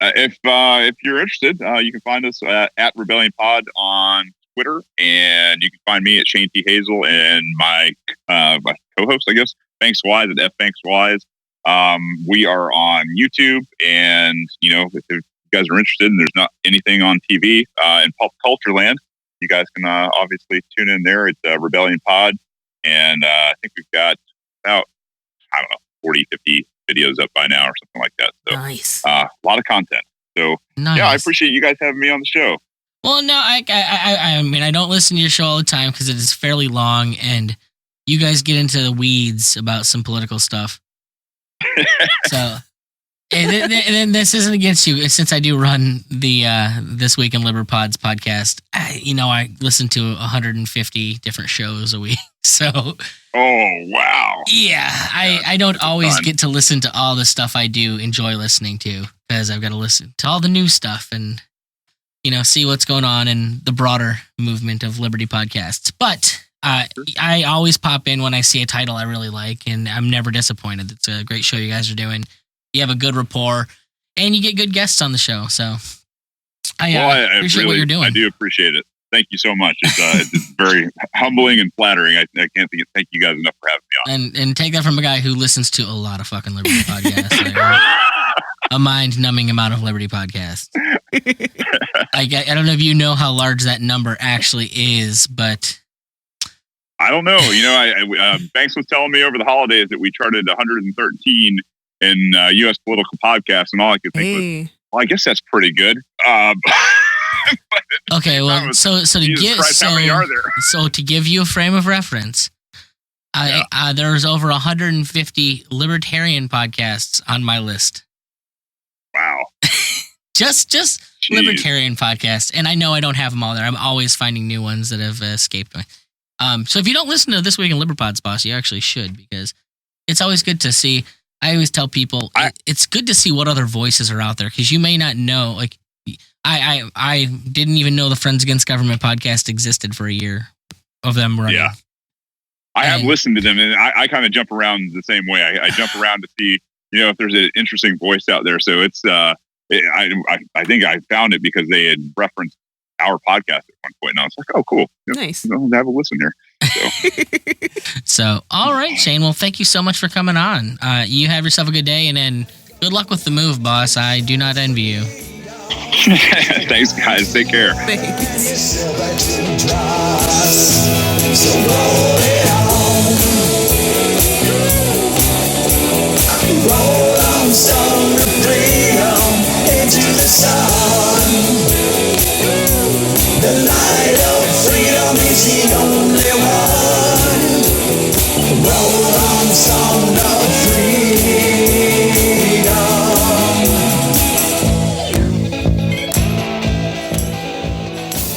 If you're interested, you can find us at Rebellion Pod on Twitter, and you can find me at Shane T. Hazel and my co-host, I guess, Banks Wise at F Banks Wise. We are on YouTube, and if you guys are interested and there's not anything on TV in pop culture land, you guys can obviously tune in there. It's Rebellion Pod, and I think we've got about 40, 50 videos up by now or something like that. So nice. A lot of content. So nice. I appreciate you guys having me on the show. Well, no, I mean, I don't listen to your show all the time because it is fairly long, and you guys get into the weeds about some political stuff. So, and then this isn't against you, since I do run the This Week in Liberpods podcast. I listen to 150 different shows a week. So, oh wow, yeah, I don't always get to listen to all the stuff I do enjoy listening to, because I've got to listen to all the new stuff and see what's going on in the broader movement of Liberty podcasts. But I always pop in when I see a title I really like, and I'm never disappointed. It's a great show you guys are doing. You have a good rapport, and you get good guests on the show. So I appreciate what you're doing. I do appreciate it. Thank you so much. It's very humbling and flattering. I can't thank you guys enough for having me on. And take that from a guy who listens to a lot of fucking Liberty podcasts. A mind-numbing amount of Liberty podcasts. I don't know if you know how large that number actually is, but I don't know. Banks was telling me over the holidays that we charted 113 in U.S. political podcasts, and all I could think was, well, I guess that's pretty good. Okay, well, so to give you a frame of reference, there's over 150 libertarian podcasts on my list. Wow. just libertarian podcasts, and I know I don't have them all there. I'm always finding new ones that have escaped me. So if you don't listen to This Week in Liberpods, boss, you actually should, because it's always good to see. I always tell people it's good to see what other voices are out there, because you may not know. Like, I didn't even know the Friends Against Government podcast existed for a year of them running. Yeah, I have listened to them, and I kind of jump around the same way. I jump around to see if there's an interesting voice out there. So it's I think I found it because they had referenced our podcast at one point, and I was like, oh, cool. Nice. I'll have a listen here. So, all right, Shane. Well, thank you so much for coming on. You have yourself a good day, and then good luck with the move, boss. I do not envy you. Thanks, guys. Take care. Roll on, song of freedom into the sun. The light of freedom is the only one. Roll on, song of freedom.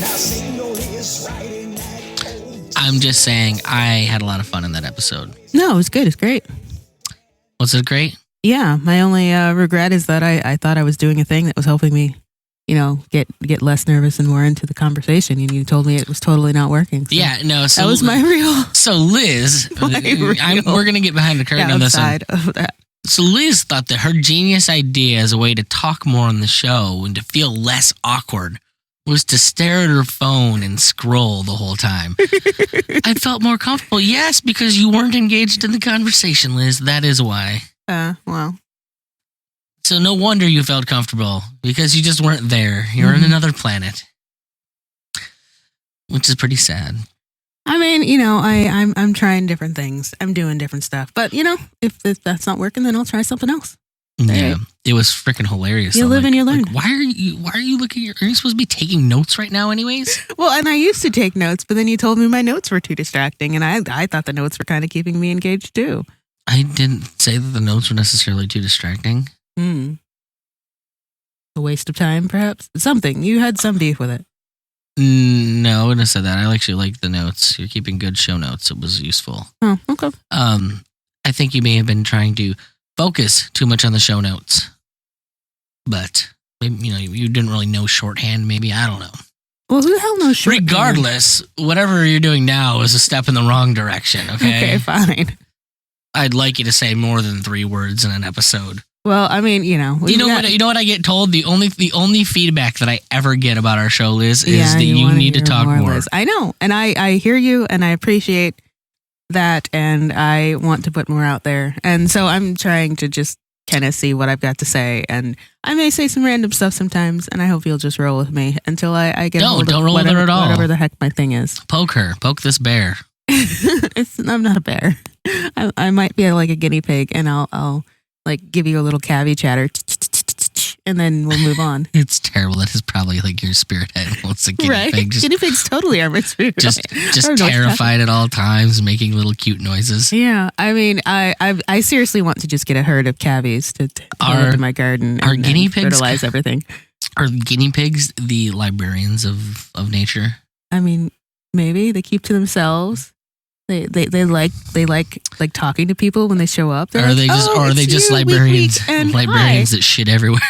Now single is writing that. I'm just saying, I had a lot of fun in that episode. No, it was good. It's great. Was it great? Yeah, my only regret is that I thought I was doing a thing that was helping me, get less nervous and more into the conversation, and you told me it was totally not working. So Yeah, no. So that was my real. So Liz, we're gonna get behind the curtain on this one. Outside of that. So Liz thought that her genius idea as a way to talk more on the show and to feel less awkward was to stare at her phone and scroll the whole time. I felt more comfortable. Yes, because you weren't engaged in the conversation, Liz. That is why. Well. So no wonder you felt comfortable, because you just weren't there. You're on another planet. Which is pretty sad. I mean, I'm trying different things. I'm doing different stuff. But, if that's not working, then I'll try something else. Yeah, it was freaking hilarious. You live and you learn. Why are you looking? Are you supposed to be taking notes right now, anyways? Well, and I used to take notes, but then you told me my notes were too distracting, and I thought the notes were kind of keeping me engaged too. I didn't say that the notes were necessarily too distracting. A waste of time, perhaps. Something you had some beef with it. No, I wouldn't have said that. I actually like the notes. You're keeping good show notes. It was useful. Oh, okay. I think you may have been trying to focus too much on the show notes, but maybe, you didn't really know shorthand. Maybe, I don't know. Well, who the hell knows shorthand? Regardless, whatever you're doing now is a step in the wrong direction. Okay, fine. I'd like you to say more than 3 words in an episode. Well, I mean, You know what I get told? The only feedback that I ever get about our show, Liz, is that you need to talk more. Liz. I know, and I hear you, and I appreciate that, and I want to put more out there, and so I'm trying to just kind of see what I've got to say, and I may say some random stuff sometimes, and I hope you'll just roll with me until I get don't roll with her at all. Whatever the heck my thing is. Poke this bear. I'm not a bear. I might be like a guinea pig, and I'll like give you a little cavi chatter, and then we'll move on. It's terrible. That is probably like your spirit head. What's a guinea pig? Guinea pigs totally are my spirit. Just terrified at all times, making little cute noises. Yeah, I mean, I seriously want to just get a herd of cavies to go into my garden. Are guinea pigs fertilize everything? Are guinea pigs the librarians of nature? I mean, maybe they keep to themselves. They like talking to people when they show up. Or are they just librarians? Librarians that shit everywhere.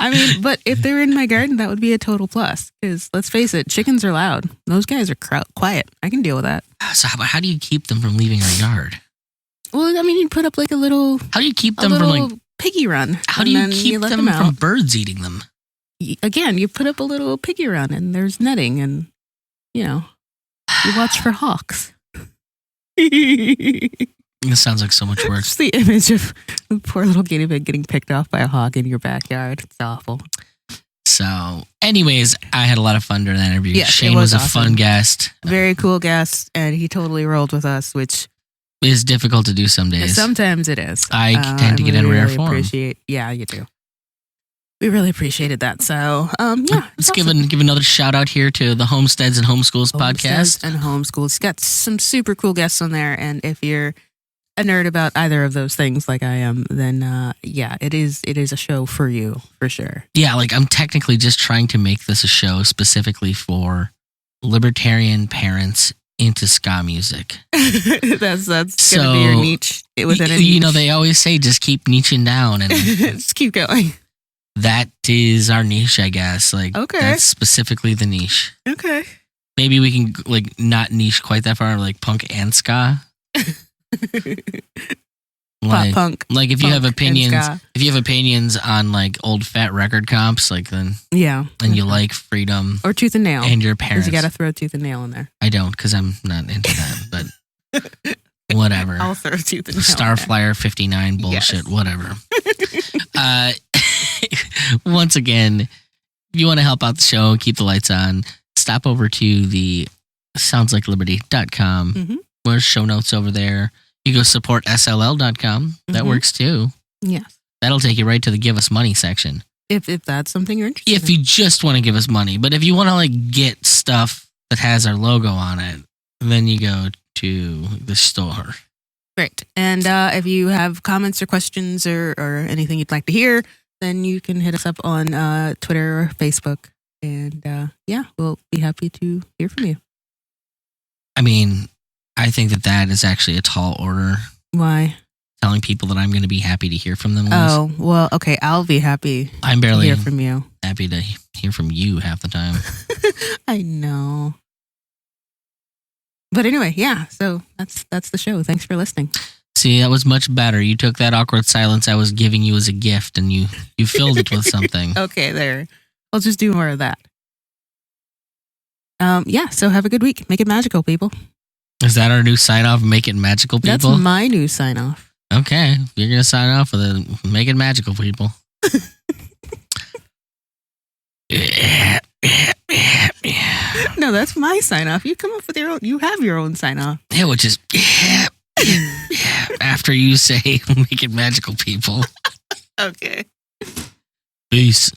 I mean, but if they're in my garden, that would be a total plus. Because let's face it, chickens are loud. Those guys are quiet. I can deal with that. So how do you keep them from leaving our yard? Well, I mean, you put up like a little. How do you keep them from like piggy run? How do you keep them from birds eating them? Again, you put up a little piggy run, and there's netting, and you watch for hawks. This sounds like so much work. It's the image of a poor little guinea pig getting picked off by a hawk in your backyard. It's awful. So, anyways, I had a lot of fun during that interview. Yes, Shane was awesome. A fun guest. Very cool guest, and he totally rolled with us, which is difficult to do some days. Sometimes it is. I tend to get in rare form. Yeah, you do. We really appreciated that. So, let's give another shout out here to the Homesteads and Homeschools podcast. And Homeschools. It's got some super cool guests on there. And if you're a nerd about either of those things like I am, then it is a show for you, for sure. Yeah, like I'm technically just trying to make this a show specifically for libertarian parents into ska music. that's gonna be your niche within a niche. They always say just keep niching down and just keep going. That is our niche, I guess. Like, okay. That's specifically the niche. Okay. Maybe we can like not niche quite that far, like punk and ska. Like, punk. like if you punk have and opinions, ska. if you have opinions on like old fat record comps, like then Yeah. and you like freedom Or Tooth and Nail. and your Because parents. you got to throw Tooth and Nail in there. I don't because I'm not into that, but whatever. I'll throw Tooth and Nail in there. Starflyer 59 bullshit, Yes. whatever. Once again, if you want to help out the show, keep the lights on, stop over to the soundslike.liberty.com. Mhm. There's show notes over there. You go support SLL.com. That Mhm. works too. Yes. That'll take you right to the Give Us Money section. If that's something you're interested If you just want to give us money. But if you want to like get stuff that has our logo on it, then you go to the store. Great. And if you have comments or questions or anything you'd like to hear, then you can hit us up on Twitter or Facebook. And yeah, we'll be happy to hear from you. I mean, I think that is actually a tall order. Why? Telling people that I'm going to be happy to hear from them. Liz. Oh, well, okay. I'll be happy I'm to barely hear from you. happy to hear from you half the time. I know. But anyway, yeah. So that's the show. Thanks for listening. See, that was much better. You took that awkward silence I was giving you as a gift and you filled it with something. Okay, there. I'll just do more of that. Yeah. So have a good week. Make it magical, people. Is that our new sign off? Make it magical, people? That's my new sign off. Okay. You're going to sign off with it. Make it magical, people. No, that's my sign off. You come up with your own. You have your own sign off. Yeah, which is after you say make it magical, people. Okay. Peace.